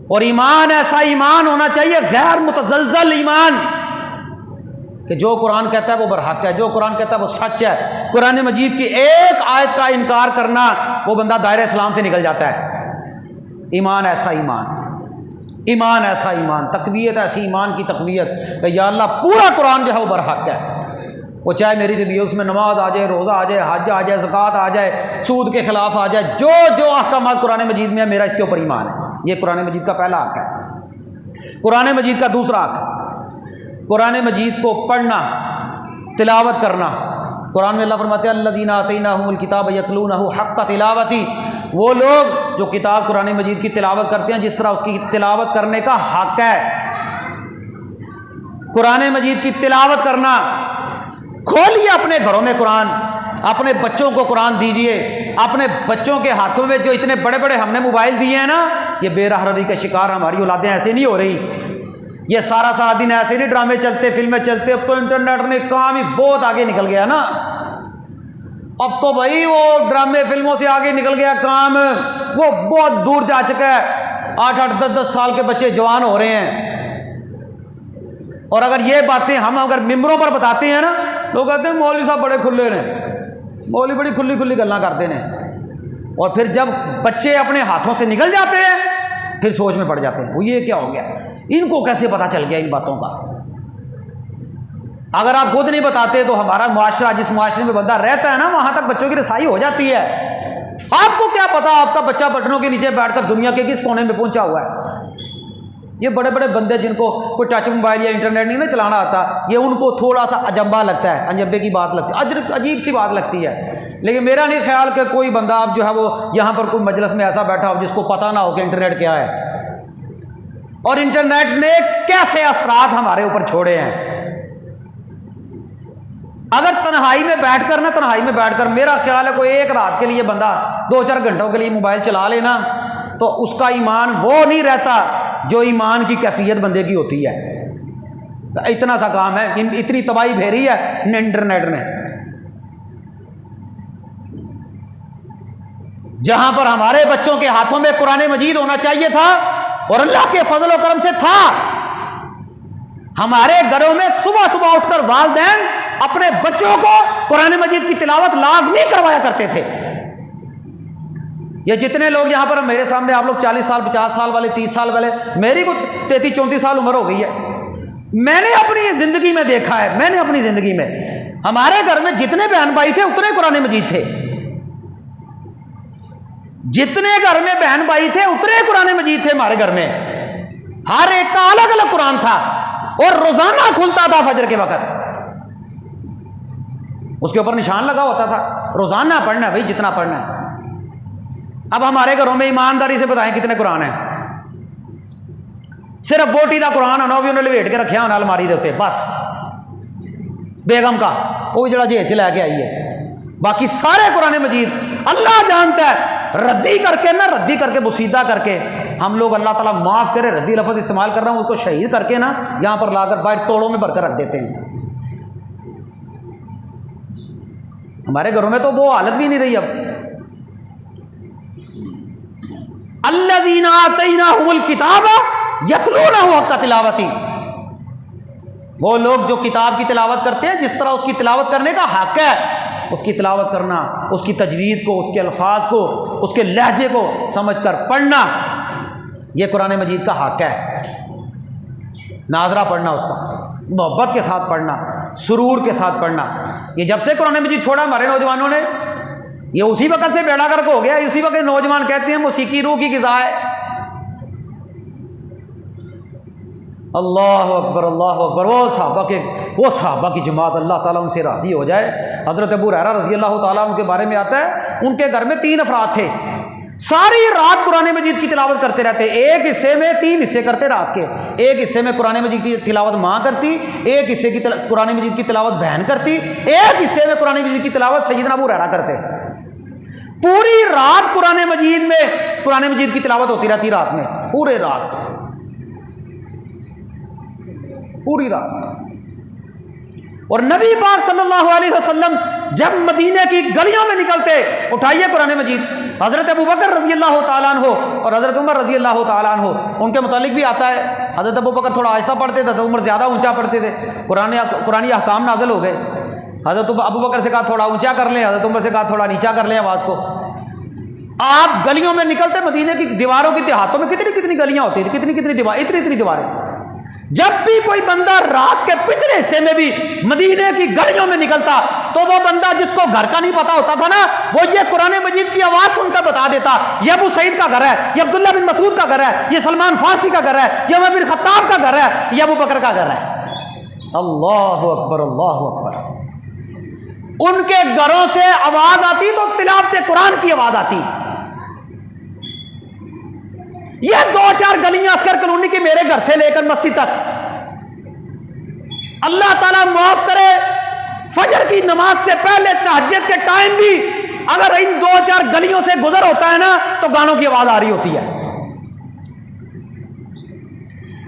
اور ایمان ایسا ایمان ہونا چاہیے غیر متزلزل ایمان، کہ جو قرآن کہتا ہے وہ برحق ہے، جو قرآن کہتا ہے وہ سچ ہے۔ قرآن مجید کی ایک آیت کا انکار کرنا، وہ بندہ دائرہ اسلام سے نکل جاتا ہے۔ ایمان ایسا ایمان، ایمان ایسا ایمان، تقویت ایسی ایمان کی تقویت کہ یا اللہ پورا قرآن جو ہے وہ برحق ہے، وہ چاہے میری طبیعت اس میں نماز آ جائے، روزہ آ جائے، حج آ جائے، زکوٰۃ آ جائے، سود کے خلاف آ جائے، جو جو احکامات قرآن مجید میں ہے میرا اس کے اوپر ایمان ہے۔ یہ قرآن مجید کا پہلا حق ہے۔ قرآن مجید کا دوسرا حق، قرآن مجید کو پڑھنا، تلاوت کرنا۔ قرآن میں اللہ فرماتے ہیں الذین آتیناہم الکتاب یتلونہ حق تلاوتہ، وہ لوگ جو کتاب قرآن مجید کی تلاوت کرتے ہیں جس طرح اس کی تلاوت کرنے کا حق ہے۔ قرآن مجید کی تلاوت کرنا، کھولیے اپنے گھروں میں قرآن، اپنے بچوں کو قرآن دیجئے۔ اپنے بچوں کے ہاتھوں میں جو اتنے بڑے بڑے ہم نے موبائل دیے ہیں نا، یہ بے راہ روی کا شکار ہماری اولادیں ایسے نہیں ہو رہی۔ یہ سارا دن ایسے نہیں ڈرامے چلتے، فلمیں چلتے، اب تو انٹرنیٹ نے کام ہی بہت آگے نکل گیا نا۔ اب تو بھائی وہ ڈرامے فلموں سے آگے نکل گیا کام، وہ بہت دور جا چکا ہے۔ 8-8 10-10 سال کے بچے جوان ہو رہے ہیں، اور اگر یہ باتیں ہم اگر ممبروں پر بتاتے ہیں نا، لوگ کہتے ہیں مولوی صاحب بڑے کھلے نے، مولوی بڑی کھلی کھلی گلاں کرتے ہیں، اور پھر جب بچے اپنے ہاتھوں سے نکل جاتے ہیں پھر سوچ میں پڑ جاتے ہیں وہ یہ کیا ہو گیا، ان کو کیسے پتہ چل گیا ان باتوں کا۔ اگر آپ خود نہیں بتاتے تو ہمارا معاشرہ، جس معاشرے میں بندہ رہتا ہے نا، وہاں تک بچوں کی رسائی ہو جاتی ہے۔ آپ کو کیا پتا آپ کا بچہ بٹنوں کے نیچے بیٹھ کر دنیا کے کس کونے میں پہنچا ہوا ہے۔ یہ بڑے بڑے بندے جن کو کوئی ٹچ موبائل یا انٹرنیٹ نہیں نا چلانا آتا، یہ ان کو تھوڑا سا اجنبا لگتا ہے، انجبے کی بات لگتی ہے، عجیب سی بات لگتی ہے۔ لیکن میرا نہیں خیال کہ کوئی بندہ اب جو ہے وہ یہاں پر کوئی مجلس میں ایسا بیٹھا ہو جس کو پتہ نہ ہو کہ انٹرنیٹ کیا ہے، اور انٹرنیٹ نے کیسے اثرات ہمارے اوپر چھوڑے ہیں۔ اگر تنہائی میں بیٹھ کر نا، تنہائی میں بیٹھ کر میرا خیال ہے کوئی ایک رات کے لیے بندہ 2-4 گھنٹوں کے لیے موبائل چلا لینا تو اس کا ایمان وہ نہیں رہتا جو ایمان کی کیفیت بندے کی ہوتی ہے۔ اتنا سا کام ہے، اتنی تباہی بھیری ہے انٹرنیٹ نے۔ جہاں پر ہمارے بچوں کے ہاتھوں میں قرآن مجید ہونا چاہیے تھا، اور اللہ کے فضل و کرم سے تھا، ہمارے گھروں میں صبح صبح اٹھ کر والدین اپنے بچوں کو قرآن مجید کی تلاوت لازمی کروایا کرتے تھے۔ یہ جتنے لوگ یہاں پر میرے سامنے، آپ لوگ 40 سال 50 سال والے، 30 سال والے، میری کو 33-34 سال عمر ہو گئی ہے، میں نے اپنی زندگی میں دیکھا ہے، میں نے اپنی زندگی میں ہمارے گھر میں جتنے بہن بھائی تھے اتنے قرآن مجید تھے، جتنے گھر میں بہن بھائی تھے اتنے قرآن مجید تھے ہمارے گھر میں، ہر ایک کا الگ الگ قرآن تھا، اور روزانہ کھلتا تھا فجر کے وقت، اس کے اوپر نشان لگا ہوتا تھا روزانہ پڑھنا ہے بھائی، جتنا پڑھنا ہے۔ اب ہمارے گھروں میں ایمانداری سے بتائیں کتنے قرآن ہیں؟ صرف ووٹی کا قرآن ہونا، وہ بھی انہوں نے لپیٹ کے رکھا ہونا الماری دے اوتے، بس بیگم کا وہ بھی جڑا جیچ لے کے آئی ہے، باقی سارے قرآن مجید اللہ جانتا ہے، ردی کر کے نا، ردی کر کے بسیدہ کر کے ہم لوگ، اللہ تعالیٰ معاف کرے ردی لفظ استعمال کر رہا ہوں، اس کو شہید کر کے نا یہاں پر لا کر باہر توڑوں میں بھر کر رکھ دیتے ہیں۔ ہمارے گھروں میں تو وہ حالت بھی نہیں رہی اب. الذین آتیناہم الکتاب یتلونہ حق تلاوتہ، وہ لوگ جو کتاب کی تلاوت کرتے ہیں جس طرح اس کی تلاوت کرنے کا حق ہے، اس کی تلاوت کرنا، اس کی تجوید کو، اس کے الفاظ کو، اس کے لہجے کو سمجھ کر پڑھنا، یہ قرآن مجید کا حق ہے. ناظرہ پڑھنا، اس کا محبت کے ساتھ پڑھنا، سرور کے ساتھ پڑھنا. یہ جب سے قرآن مجید چھوڑا ہمارے نوجوانوں نے، یہ اسی وقت سے بیڑا گرک ہو گیا. اسی وقت نوجوان کہتے ہیں موسیقی روح کی غذا ہے. اللہ اکبر اللہ اکبر. وہ صحابہ کی جماعت، اللہ تعالیٰ ان سے راضی ہو جائے. حضرت ابو ہریرہ رضی اللہ تعالیٰ عنہ کے بارے میں آتا ہے، ان کے گھر میں 3 افراد تھے، ساری رات قرآن مجید کی تلاوت کرتے رہتے. ایک حصے میں 3 حصے کرتے رات کے. ایک حصے میں قرآن مجید کی تلاوت ماں کرتی، ایک حصے کی قرآن مجید کی تلاوت بہن کرتی، ایک حصے میں قرآن مجید کی تلاوت سیدنا ابو ہریرہ کرتے. پوری رات قرآن مجید کی تلاوت ہوتی رہتی رات میں، پورے رات، پوری رات. اور نبی پاک صلی اللہ علیہ وسلم جب مدینے کی گلیوں میں نکلتے، اٹھائیے قرآن مجید. حضرت ابو بکر رضی اللہ تعالیٰ عنہ اور حضرت عمر رضی اللہ تعالیٰ عنہ، ان کے متعلق بھی آتا ہے حضرت ابو بکر تھوڑا آہستہ پڑھتے تھے، حضرت عمر زیادہ اونچا پڑھتے تھے. قرآن احکام نازل ہو گئے. حضرت ابو بکر سے کہا تھوڑا اونچا کر لیں، حضرت عمر سے کہا تھوڑا نیچا کر لیں آواز کو. آپ گلیوں میں نکلتے، مدینے کی دیواروں کی دیہاتوں میں کتنی گلیاں ہوتی تھیں، کتنی دیواریں. جب بھی کوئی بندہ رات کے پچھلے حصے میں بھی مدینے کی گلیوں میں نکلتا تو وہ بندہ جس کو گھر کا نہیں پتا ہوتا تھا نا، وہ یہ قرآن مجید کی آواز سن کر بتا دیتا، یہ ابو سعید کا گھر ہے، یہ عبداللہ بن مسعود کا گھر ہے، یہ سلمان فارسی کا گھر ہے، یہ عمر بن خطاب کا گھر ہے، یہ ابو بکر کا گھر ہے. اللہ اکبر اللہ اکبر. ان کے گھروں سے آواز آتی تو تلاوت قرآن کی آواز آتی. یہ 2-4 گلیاں عسکر کالونی کی میرے گھر سے لے کر مسجد تک، اللہ تعالیٰ معاف کرے، فجر کی نماز سے پہلے تہجد کے ٹائم بھی اگر ان 2-4 گلیوں سے گزر ہوتا ہے نا تو گانوں کی آواز آ رہی ہوتی ہے.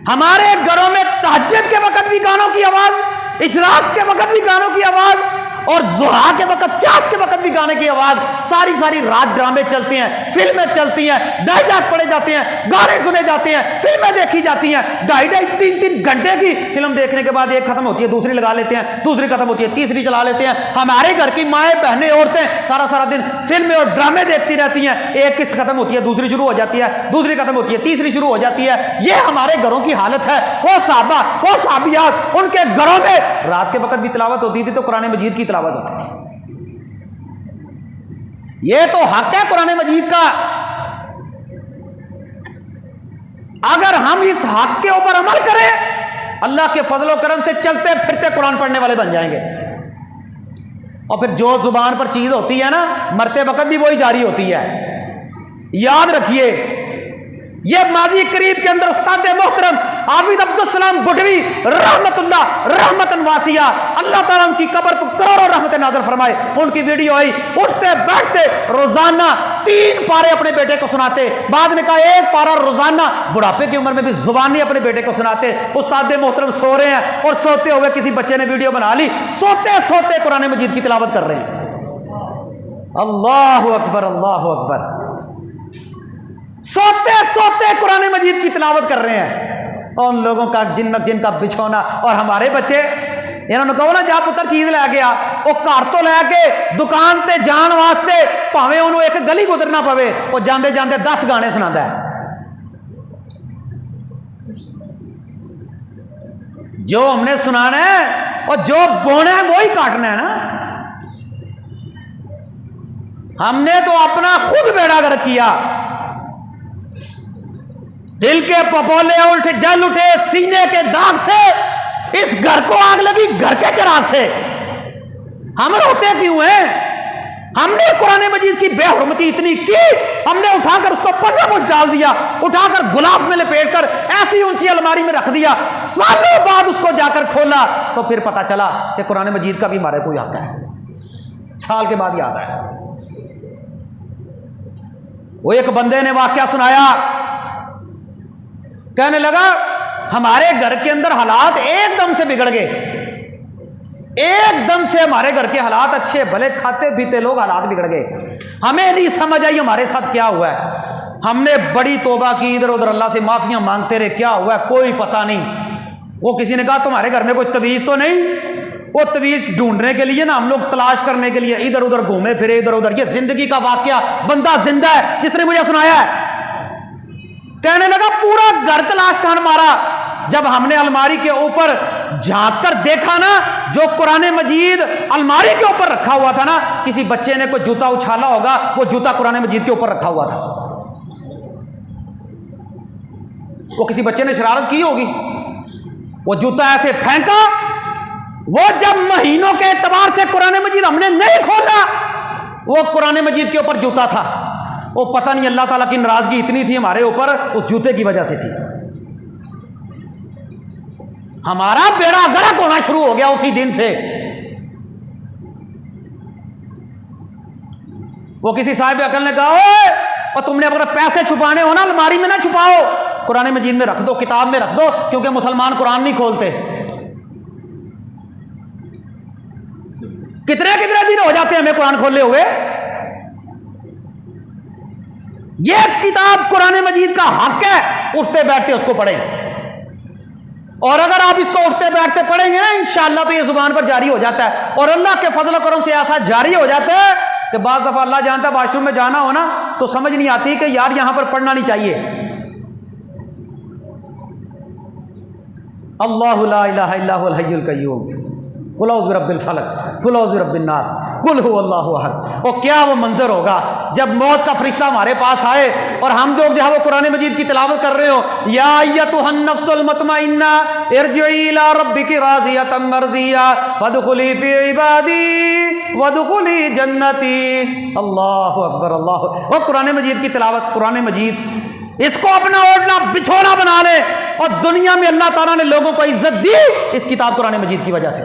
ہمارے گھروں میں تہجد کے وقت بھی گانوں کی آواز، اشراق کے وقت بھی گانوں کی آواز، اور ضحیٰ کے وقت، چاش کے وقت بھی گانے کی آواز. ساری رات ڈرامے چلتے ہیں، فلمیں چلتی ہیں، ڈائجسٹ پڑے جاتے ہیں، گانے سنے جاتے ہیں، فلمیں دیکھی جاتی ہیں. 2.5-3 گھنٹے کی فلم دیکھنے کے بعد ایک ختم ہوتی ہے، دوسری لگا لیتے ہیں، دوسری ختم ہوتی ہے، تیسری چلا لیتے ہیں. ہمارے گھر کی مائیں، بہنیں، عورتیں سارا دن فلمیں اور ڈرامے دیکھتی رہتی ہیں. ایک قسط ختم ہوتی ہے، دوسری شروع ہو جاتی ہے، دوسری ختم ہوتی ہے، تیسری شروع ہو جاتی ہے. یہ ہمارے گھروں کی حالت ہے. وہ صحابہ، وہ صحابیات، ان کے گھروں میں رات کے وقت بھی تلاوت ہوتی تھی تو قرآن مجید کی تلاوت ہوتی تھی. یہ تو حق ہے قرآن مجید کا. اگر ہم اس حق کے اوپر عمل کریں، اللہ کے فضل و کرم سے چلتے پھرتے قرآن پڑھنے والے بن جائیں گے. اور پھر جو زبان پر چیز ہوتی ہے نا، مرتے وقت بھی وہی جاری ہوتی ہے. یاد رکھیے، یہ ماضی قریب کے اندر استاد محترم حافظ عبدالسلام بٹوی رحمتن واسعہ، اللہ تعالیٰ ان کی قبر پر کروڑوں رحمت نازل فرمائے، ان کی ویڈیو آئی. اٹھتے بیٹھتے روزانہ 3 پارے اپنے بیٹے کو سناتے. بعد میں کہا 1 پارا روزانہ. بڑھاپے کی عمر میں بھی زبانی اپنے بیٹے کو سناتے. استاد محترم سو رہے ہیں اور سوتے ہوئے کسی بچے نے ویڈیو بنا لی، سوتے قرآن مجید کی تلاوت کر رہے ہیں. اللہ اکبر اللہ اکبر. سوتے قرآن مجید کی تلاوت کر رہے ہیں. اور ان لوگوں کا جن کا بچھونا. اور ہمارے بچے، انہوں نے کہو نا جا پتر چیز لے گیا، وہ گھر تو لے کے دکان تے جان واسطے پاویں انہوں ایک گلی گزرنا پوے، وہ جاندے 10 گانے سناتا ہے. جو ہم نے سنانا ہے اور جو بونا ہے وہی کاٹنا ہے نا. ہم نے تو اپنا خود بیڑا گرک کیا. دل کے پپولے الٹے جل اٹھے سینے کے داغ سے، اس گھر کو آگ لگی گھر کے چراغ سے. ہم روتے کیوں ہیں؟ ہم نے قرآن مجید کی بے حرمتی اتنی کی، ہم نے اٹھا کر اس کو پسا ڈال دیا، اٹھا کر غلاف میں لپیٹ کر ایسی اونچی الماری میں رکھ دیا. سالوں بعد اس کو جا کر کھولا تو پھر پتا چلا کہ قرآن مجید کا بھی ہمارے کوئی حق ہے. سال کے بعد یاد آیا. وہ ایک بندے نے واقعہ سنایا، کہنے لگا ہمارے گھر کے اندر حالات ایک دم سے بگڑ گئے. ایک دم سے ہمارے گھر کے حالات اچھے بھلے کھاتے پیتے لوگ حالات بگڑ گئے. ہمیں نہیں سمجھ آئی ہمارے ساتھ کیا ہوا ہے. ہم نے بڑی توبہ کی, ادھر ادھر اللہ سے معافیاں مانگتے رہے, کیا ہوا ہے کوئی پتہ نہیں. وہ کسی نے کہا تمہارے گھر میں کوئی تعویذ تو نہیں؟ وہ تعویذ ڈھونڈنے کے لیے نا ہم لوگ تلاش کرنے کے لیے ادھر ادھر گھومے پھرے, ادھر ادھر. یہ زندگی کا واقعہ, بندہ زندہ ہے جس نے مجھے سنایا ہے. کہنے لگا پورا گھر تلاش کر مارا. جب ہم نے الماری کے اوپر جھانک کر دیکھا نا, جو قرآن مجید الماری کے اوپر رکھا ہوا تھا نا, کسی بچے نے کوئی جوتا اچھالا ہوگا, وہ جوتا قرآن مجید کے اوپر رکھا ہوا تھا. وہ کسی بچے نے شرارت کی ہوگی, وہ جوتا ایسے پھینکا. وہ جب مہینوں کے اعتبار سے قرآن مجید ہم نے نہیں کھولا, وہ قرآن مجید کے اوپر جوتا تھا. وہ پتہ نہیں اللہ تعالیٰ کی ناراضگی اتنی تھی ہمارے اوپر, اس جوتے کی وجہ سے تھی. ہمارا بیڑا غرق ہونا شروع ہو گیا اسی دن سے. وہ کسی صاحب عقل نے کہا اوے, اور تم نے اگر پیسے چھپانے ہو نا الماری میں نہ چھپاؤ, قرآن مجید میں رکھ دو, کتاب میں رکھ دو, کیونکہ مسلمان قرآن نہیں کھولتے. کتنے دن ہو جاتے ہیں ہمیں قرآن کھولے ہوئے. یہ کتاب قرآن مجید کا حق ہے, اٹھتے بیٹھتے اس کو پڑھیں. اور اگر آپ اس کو اٹھتے بیٹھتے پڑھیں گے نا انشاءاللہ تو یہ زبان پر جاری ہو جاتا ہے. اور اللہ کے فضل و کرم سے ایسا جاری ہو جاتا ہے کہ بعض دفعہ اللہ جانتا ہے واش روم میں جانا ہو نا تو سمجھ نہیں آتی کہ یار یہاں پر پڑھنا نہیں چاہیے. اللہ لا الہ الا هو الحی القیوم, قل اعوذ برب الفلق, قل اعوذ برب الناس, قل هو اللہ احد. اور کیا وہ منظر ہوگا جب موت کا فرشتہ ہمارے پاس آئے اور ہم لوگ جو ہے وہ قرآن مجید کی تلاوت کر رہے ہو, یا ایتھا النفس المطمئنہ ارجعی الی ربک راضیۃ مرضیہ فادخلی فی عبادی وادخلی جنتی. اللہ اکبر, اللہ. اور قرآن مجید کی تلاوت, قرآن مجید اس کو اپنا اوڑھنا بچھونا بنا لے, اور دنیا میں اللہ تعالیٰ نے لوگوں کو عزت دی اس کتاب قرآن مجید کی وجہ سے.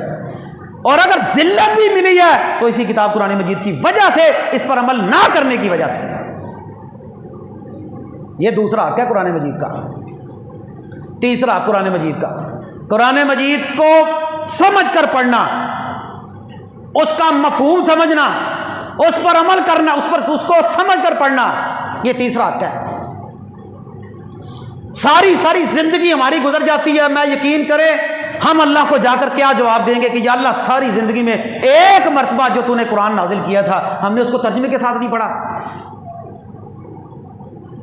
اور اگر ذلت بھی ملی ہے تو اسی کتاب قرآن مجید کی وجہ سے, اس پر عمل نہ کرنے کی وجہ سے. یہ دوسرا حق ہے قرآن مجید کا. تیسرا حق قرآن مجید کا, قرآن مجید کو سمجھ کر پڑھنا, اس کا مفہوم سمجھنا, اس پر عمل کرنا, اس کو سمجھ کر پڑھنا, یہ تیسرا حق ہے. ساری زندگی ہماری گزر جاتی ہے, میں یقین کرے ہم اللہ کو جا کر کیا جواب دیں گے کہ یا اللہ ساری زندگی میں ایک مرتبہ جو تو نے قرآن نازل کیا تھا ہم نے اس کو ترجمے کے ساتھ نہیں پڑھا.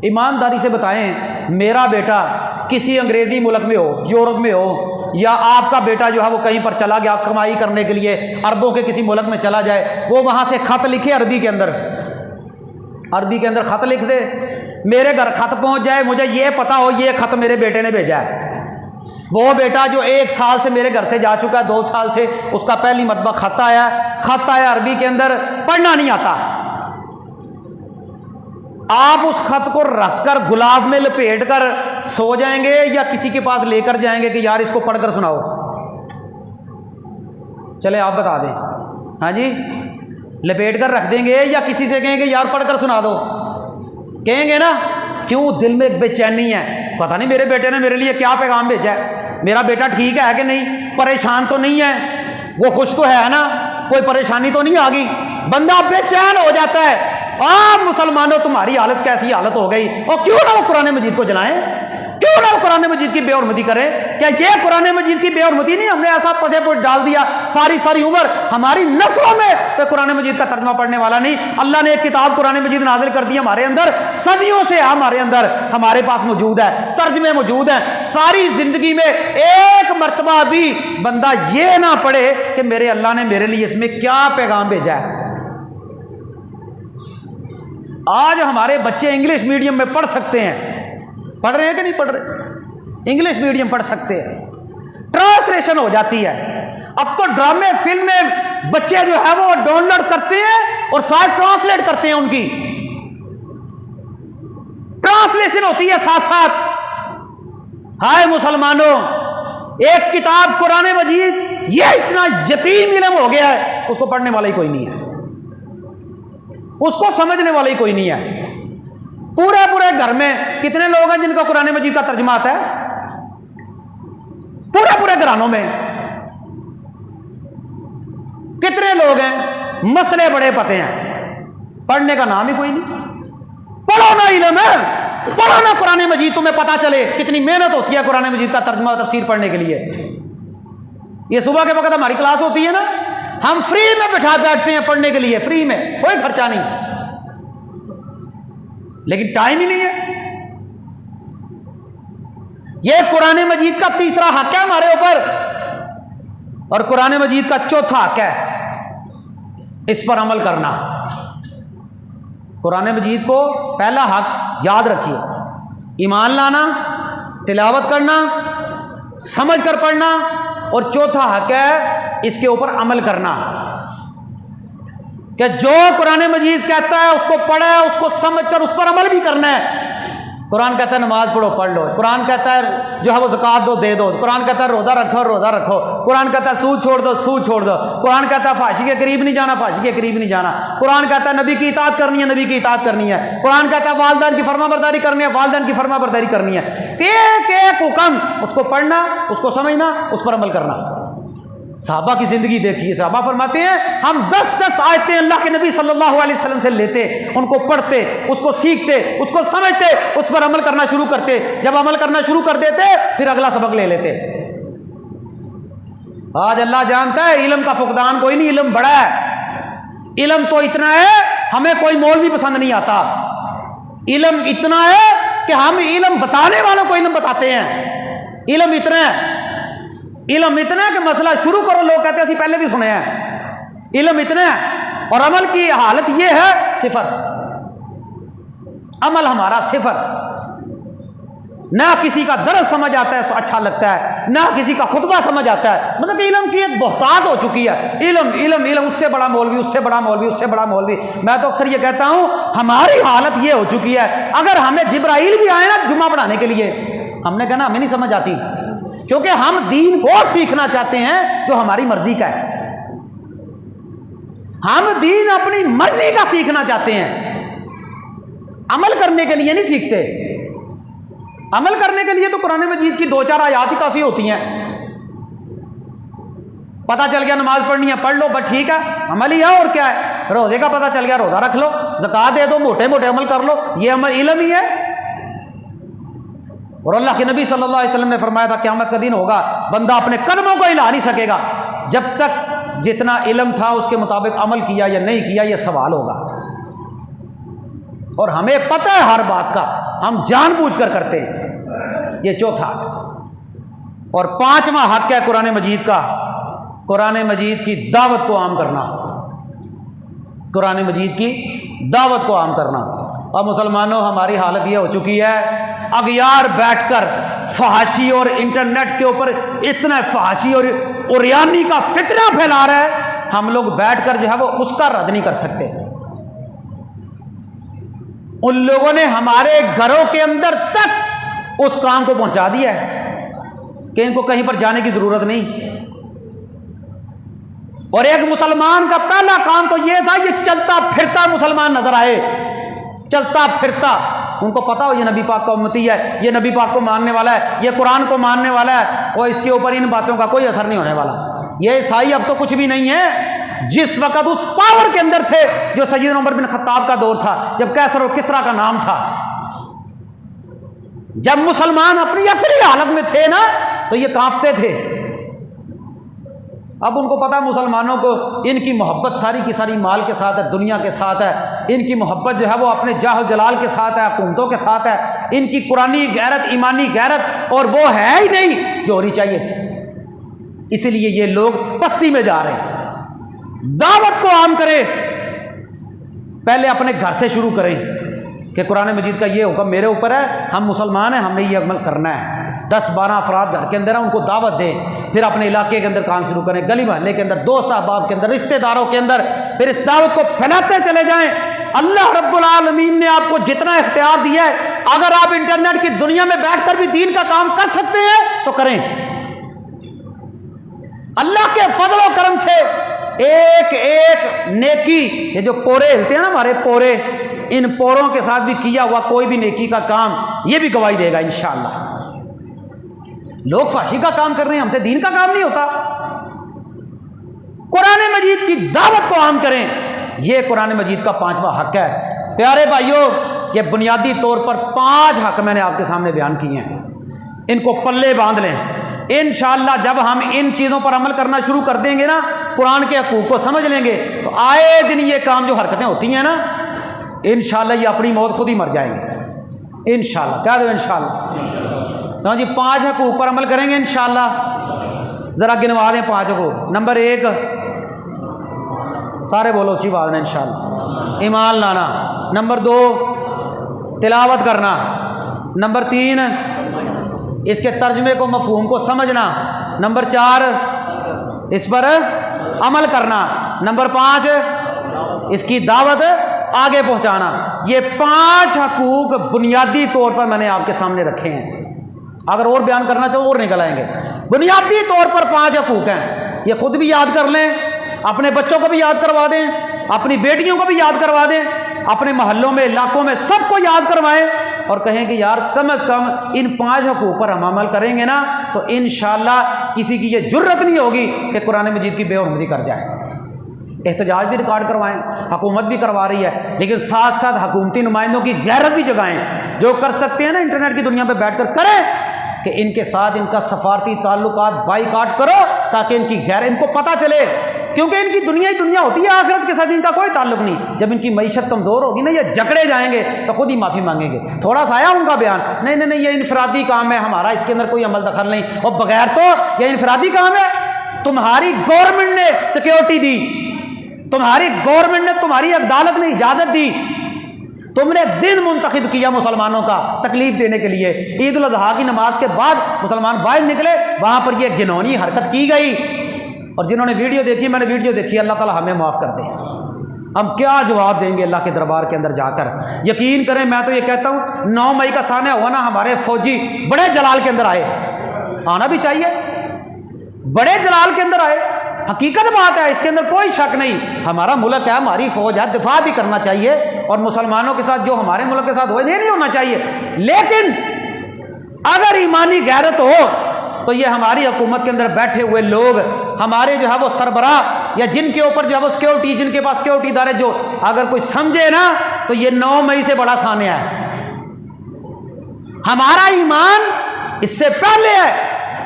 ایمانداری سے بتائیں, میرا بیٹا کسی انگریزی ملک میں ہو, یورپ میں ہو, یا آپ کا بیٹا جو ہے وہ کہیں پر چلا گیا کمائی کرنے کے لیے عربوں کے کسی ملک میں چلا جائے, وہ وہاں سے خط لکھے عربی کے اندر خط لکھ دے, میرے گھر خط پہنچ جائے, مجھے یہ پتا ہو یہ خط میرے بیٹے نے بھیجا ہے. وہ بیٹا جو 1 سال سے میرے گھر سے جا چکا ہے, 2 سال سے, اس کا پہلی مرتبہ خط آیا عربی کے اندر, پڑھنا نہیں آتا. آپ اس خط کو رکھ کر گلاب میں لپیٹ کر سو جائیں گے یا کسی کے پاس لے کر جائیں گے کہ یار اس کو پڑھ کر سناؤ؟ چلے آپ بتا دیں. ہاں جی, لپیٹ کر رکھ دیں گے یا کسی سے کہیں گے یار پڑھ کر سنا دو؟ کہیں گے نا. کیوں؟ دل میں ایک بے چینی ہے, پتہ نہیں میرے بیٹے نے میرے لیے کیا پیغام بھیجا ہے, میرا بیٹا ٹھیک ہے کہ نہیں, پریشان تو نہیں ہے, وہ خوش تو ہے نا, کوئی پریشانی تو نہیں آ گئی. بندہ بے چین ہو جاتا ہے. آپ مسلمانوں تمہاری حالت کیسی حالت ہو گئی, اور کیوں نہ وہ قرآن مجید کو جلائیں, کیوں نہ وہ قرآن مجید کی بے حرمتی کریں؟ کیا یہ قرآن مجید کی بے حرمتی نہیں؟ ہم نے ایسا پسے پوش ڈال دیا ساری عمر ہماری نسلوں میں کوئی قرآن مجید کا ترجمہ پڑھنے والا نہیں. اللہ نے ایک کتاب قرآن مجید نازل کر دی ہمارے اندر, صدیوں سے ہمارے اندر, ہمارے پاس موجود ہے, ترجمے موجود ہیں. ساری زندگی میں ایک مرتبہ بھی بندہ یہ نہ پڑھے کہ میرے اللہ نے میرے لیے اس میں کیا پیغام بھیجا ہے. آج ہمارے بچے انگلش میڈیم میں پڑھ سکتے ہیں, پڑھ رہے ہیں کہ نہیں پڑھ رہے؟ انگلش میڈیم پڑھ سکتے ہیں, ٹرانسلیشن ہو جاتی ہے. اب تو ڈرامے فلمیں بچے جو ہے وہ ڈاؤن لوڈ کرتے ہیں اور ساتھ ٹرانسلیٹ کرتے ہیں, ان کی ٹرانسلیشن ہوتی ہے ساتھ ساتھ. ہائے مسلمانوں, ایک کتاب قرآن مجید یہ اتنا یتیم علم ہو گیا ہے, اس کو پڑھنے والا ہی کوئی نہیں ہے, اس کو سمجھنے والا ہی کوئی نہیں ہے. پورے گھر میں کتنے لوگ ہیں جن کو قرآن مجید کا ترجمہ آتا ہے؟ پورے گھرانوں میں. کتنے لوگ ہیں مسئلے بڑے پتے ہیں، پڑھنے کا نام ہی کوئی نہیں۔ پڑھو نا علم ہے، پڑھو نا قرآن مجید، تمہیں پتا چلے کتنی محنت ہوتی ہے قرآن مجید کا ترجمہ و تفسیر پڑھنے کے لیے۔ یہ صبح کے وقت ہماری کلاس ہوتی ہے نا، ہم فری میں بٹھا بیٹھتے ہیں پڑھنے کے لیے، فری میں، کوئی خرچہ نہیں، لیکن ٹائم ہی نہیں ہے۔ یہ قرآن مجید کا تیسرا حق ہے ہمارے اوپر، اور قرآن مجید کا چوتھا حق ہے اس پر عمل کرنا۔ قرآن مجید کو پہلا حق یاد رکھیے، ایمان لانا، تلاوت کرنا، سمجھ کر پڑھنا، اور چوتھا حق ہے اس کے اوپر عمل کرنا، کہ جو قرآن مجید کہتا ہے اس کو پڑھے، اس کو سمجھ کر اس پر عمل بھی کرنا ہے۔ قرآن کہتا ہے نماز پڑھو، پڑھ لو، قرآن کہتا ہے جو ہے وہ زکوٰۃ دو، دے دو، قرآن کہتا ہے روزہ رکھو، روزہ رکھو، قرآن کہتا ہے سود چھوڑ دو، سود چھوڑ دو، قرآن کہتا ہے فحاشی کے قریب نہیں جانا، فحاشی کے قریب نہیں جانا، قرآن کہتا ہے نبی کی اطاعت کرنی ہے، نبی کی اطاعت کرنی ہے، قرآن کہتا ہے والدین کی فرما برداری کرنی ہے، والدین کی فرما برداری کرنی ہے۔ ایک ایک حکم اس کو پڑھنا، اس کو سمجھنا، اس پر عمل کرنا۔ صحابہ کی زندگی دیکھیے، صحابہ فرماتے ہیں ہم 10 آیتیں اللہ کے نبی صلی اللہ علیہ وسلم سے لیتے، ان کو پڑھتے، اس کو سیکھتے، اس کو سمجھتے، اس پر عمل کرنا شروع کرتے، جب عمل کرنا شروع کر دیتے پھر اگلا سبق لے لیتے۔ آج اللہ جانتا ہے علم کا فقدان کوئی نہیں، علم بڑا ہے، علم تو اتنا ہے ہمیں کوئی مولوی پسند نہیں آتا، علم اتنا ہے کہ ہم علم بتانے والوں کو علم بتاتے ہیں، علم اتنا ہے، علم اتنا ہے کہ مسئلہ شروع کرو لوگ کہتے ہیں اسی پہلے بھی سنے ہیں، علم اتنا ہے، اور عمل کی حالت یہ ہے صفر، عمل ہمارا صفر، نہ کسی کا درس سمجھ آتا ہے اچھا لگتا ہے، نہ کسی کا خطبہ سمجھ آتا ہے، مطلب کہ علم کی ایک بہتات ہو چکی ہے، علم علم علم، اس سے بڑا مولوی، اس سے بڑا مولوی، اس سے بڑا مولوی۔ میں تو اکثر یہ کہتا ہوں ہماری حالت یہ ہو چکی ہے، اگر ہمیں جبرائیل بھی آئے نا جمعہ پڑھانے کے لیے، ہم نے کہنا ہمیں نہیں سمجھ آتی، کیونکہ ہم دین کو سیکھنا چاہتے ہیں جو ہماری مرضی کا ہے، ہم دین اپنی مرضی کا سیکھنا چاہتے ہیں، عمل کرنے کے لیے نہیں سیکھتے۔ عمل کرنے کے لیے تو قرآن مجید کی 2-4 آیات ہی کافی ہوتی ہیں، پتہ چل گیا نماز پڑھنی ہے پڑھ لو، بس ٹھیک ہے، عمل ہی ہے اور کیا ہے، روزے کا پتہ چل گیا روزہ رکھ لو، زکوٰۃ دے دو، موٹے موٹے عمل کر لو، یہ عمل علم ہی ہے۔ اور اللہ کے نبی صلی اللہ علیہ وسلم نے فرمایا تھا قیامت کا دن ہوگا بندہ اپنے قدموں کو ہلا نہیں سکے گا جب تک جتنا علم تھا اس کے مطابق عمل کیا یا نہیں کیا، یہ سوال ہوگا، اور ہمیں پتہ ہے ہر بات کا، ہم جان بوجھ کر کرتے ہیں۔ یہ چوتھا حق۔ اور 5واں حق ہے قرآن مجید کا، قرآن مجید کی دعوت کو عام کرنا، قرآن مجید کی دعوت کو عام کرنا۔ اور مسلمانوں ہماری حالت یہ ہو چکی ہے، اغیار بیٹھ کر فحاشی اور انٹرنیٹ کے اوپر اتنا فحاشی اور اوریانی کا فتنہ پھیلا رہا ہے، ہم لوگ بیٹھ کر جو ہے وہ اس کا رد نہیں کر سکتے۔ ان لوگوں نے ہمارے گھروں کے اندر تک اس کام کو پہنچا دیا ہے کہ ان کو کہیں پر جانے کی ضرورت نہیں۔ اور ایک مسلمان کا پہلا کام تو یہ تھا یہ چلتا پھرتا مسلمان نظر آئے، چلتا پھرتا، ان کو پتا ہو یہ نبی پاک کا امتی ہے، یہ نبی پاک کو ماننے والا ہے، یہ قرآن کو ماننے والا ہے، اور اس کے اوپر ان باتوں کا کوئی اثر نہیں ہونے والا۔ یہ عیسائی اب تو کچھ بھی نہیں ہے، جس وقت اس پاور کے اندر تھے جو سیدنا عمر بن خطاب کا دور تھا، جب کیسر اور کسریٰ کا نام تھا، جب مسلمان اپنی اصلی حالت میں تھے نا تو یہ کانپتے تھے۔ اب ان کو پتا ہے مسلمانوں کو ان کی محبت ساری کی ساری مال کے ساتھ ہے، دنیا کے ساتھ ہے، ان کی محبت جو ہے وہ اپنے جاہ و جلال کے ساتھ ہے، حکومتوں کے ساتھ ہے، ان کی قرآنی غیرت، ایمانی غیرت اور وہ ہے ہی نہیں جو ہونی چاہیے تھی۔ اسی لیے یہ لوگ پستی میں جا رہے ہیں۔ دعوت کو عام کریں، پہلے اپنے گھر سے شروع کریں کہ قرآن مجید کا یہ حکم میرے اوپر ہے، ہم مسلمان ہیں، ہمیں یہ عمل کرنا ہے۔ 10-12 افراد گھر کے اندر ہیں، ان کو دعوت دیں، پھر اپنے علاقے کے اندر کام شروع کریں، گلی محلے کے اندر، دوست احباب کے اندر، رشتہ داروں کے اندر، پھر اس دعوت کو پھیلاتے چلے جائیں۔ اللہ رب العالمین نے آپ کو جتنا اختیار دیا ہے، اگر آپ انٹرنیٹ کی دنیا میں بیٹھ کر بھی دین کا کام کر سکتے ہیں تو کریں۔ اللہ کے فضل و کرم سے ایک ایک نیکی، یہ جو پورے ہلتے ہیں نا ہمارے پورے، ان پوروں کے ساتھ بھی کیا ہوا کوئی بھی نیکی کا کام یہ بھی گواہی دے گا انشاءاللہ۔ لوگ فحاشی کا کام کر رہے ہیں، ہم سے دین کا کام نہیں ہوتا۔ قرآن مجید مجید کی دعوت کو عام کریں، یہ قرآن مجید کا 5واں حق ہے۔ پیارے بھائیوں، یہ بنیادی طور پر 5 حق میں نے آپ کے سامنے بیان کیے ہیں، ان کو پلے باندھ لیں۔ انشاءاللہ جب ہم ان چیزوں پر عمل کرنا شروع کر دیں گے نا، قرآن کے حقوق کو سمجھ لیں گے، تو آئے دن یہ کام جو حرکتیں ہوتی ہیں نا، انشاءاللہ یہ اپنی موت خود ہی مر جائیں گے انشاءاللہ۔ کہہ دو انشاءاللہ۔ تو جی 5 حقوق پر عمل کریں گے انشاءاللہ۔ ذرا گنوا دیں 5 حقوق۔ نمبر 1، سارے بولو اچھی بات ہے انشاءاللہ، ایمان لانا۔ نمبر 2، تلاوت کرنا۔ نمبر 3، اس کے ترجمے کو، مفہوم کو سمجھنا۔ نمبر 4، اس پر عمل کرنا۔ نمبر 5، اس کی دعوت آگے پہنچانا۔ یہ 5 حقوق بنیادی طور پر میں نے آپ کے سامنے رکھے ہیں۔ اگر اور بیان کرنا چاہو اور نکل آئیں گے۔ بنیادی طور پر 5 حقوق ہیں، یہ خود بھی یاد کر لیں، اپنے بچوں کو بھی یاد کروا دیں، اپنی بیٹیوں کو بھی یاد کروا دیں، اپنے محلوں میں، علاقوں میں سب کو یاد کروائیں، اور کہیں کہ یار کم از کم ان 5 حقوق پر ہم عمل کریں گے نا، تو انشاءاللہ کسی کی یہ جرت نہیں ہوگی کہ قرآن مجید کی بے حرمتی کر جائے۔ احتجاج بھی ریکارڈ کروائیں، حکومت بھی کروا رہی ہے، لیکن ساتھ ساتھ حکومتی نمائندوں کی غیرت بھی جگائیں، جو کر سکتے ہیں نا انٹرنیٹ کی دنیا پہ بیٹھ کر کریں، کہ ان کے ساتھ ان کا سفارتی تعلقات بائیکاٹ کرو، تاکہ ان کی غیرت، ان کو پتہ چلے، کیونکہ ان کی دنیا ہی دنیا ہوتی ہے، آخرت کے ساتھ ان کا کوئی تعلق نہیں۔ جب ان کی معیشت کمزور ہوگی نا، یہ جکڑے جائیں گے تو خود ہی معافی مانگیں گے۔ تھوڑا سا آیا ان کا بیان، نہیں نہیں نہیں یہ انفرادی کام ہے ہمارا، اس کے اندر کوئی عمل دخل نہیں، اور بغیر تو یہ انفرادی کام ہے، تمہاری گورنمنٹ نے سیکیورٹی دی، تمہاری گورنمنٹ نے، تمہاری عدالت نے اجازت دی، تم نے دن منتخب کیا مسلمانوں کا تکلیف دینے کے لیے، عید الاضحیٰ کی نماز کے بعد مسلمان باہر نکلے، وہاں پر یہ گھنونی حرکت کی گئی، اور جنہوں نے ویڈیو دیکھی، میں نے ویڈیو دیکھی، اللہ تعالی ہمیں معاف کر دے۔ ہم کیا جواب دیں گے اللہ کے دربار کے اندر جا کر؟ یقین کریں، میں تو یہ کہتا ہوں 9 مئی کا سانحہ ہوا نا، ہمارے فوجی بڑے جلال کے اندر آئے، آنا بھی چاہیے، بڑے جلال کے اندر آئے، حقیقت بات ہے، اس کے اندر کوئی شک نہیں۔ ہمارا ملک ہے، ہماری فوج ہے، دفاع بھی کرنا چاہیے، اور مسلمانوں کے ساتھ جو ہمارے ملک کے ساتھ ہوئے نہیں ہونا چاہیے، لیکن اگر ایمانی غیرت ہو تو یہ ہماری حکومت کے اندر بیٹھے ہوئے لوگ، ہمارے جو ہے وہ سربراہ، یا جن کے اوپر جو ہے وہ سیکیورٹی، جن کے پاس سیکیورٹی ادارے، جو اگر کوئی سمجھے نا تو یہ 9 مئی سے بڑا سانحہ ہے۔ ہمارا ایمان اس سے پہلے ہے،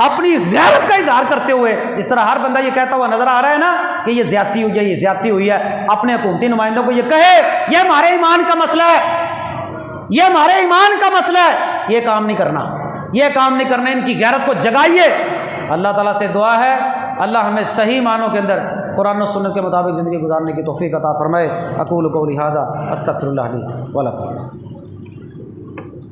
اپنی غیرت کا اظہار کرتے ہوئے، جس طرح ہر بندہ یہ کہتا ہوا نظر آ رہا ہے نا کہ یہ زیادتی ہوئی ہے، یہ زیادتی ہوئی ہے، اپنے حکومتی نمائندوں کو یہ کہے یہ ہمارے ایمان کا مسئلہ ہے، یہ ہمارے ایمان کا مسئلہ ہے، یہ کام نہیں کرنا، یہ کام نہیں کرنا، ان کی غیرت کو جگائیے۔ اللہ تعالیٰ سے دعا ہے اللہ ہمیں صحیح معنوں کے اندر قرآن و سنت کے مطابق زندگی گزارنے کی توفیق عطا فرمائے۔ اقول قولی ھذا استغفر اللہ لی ولکم۔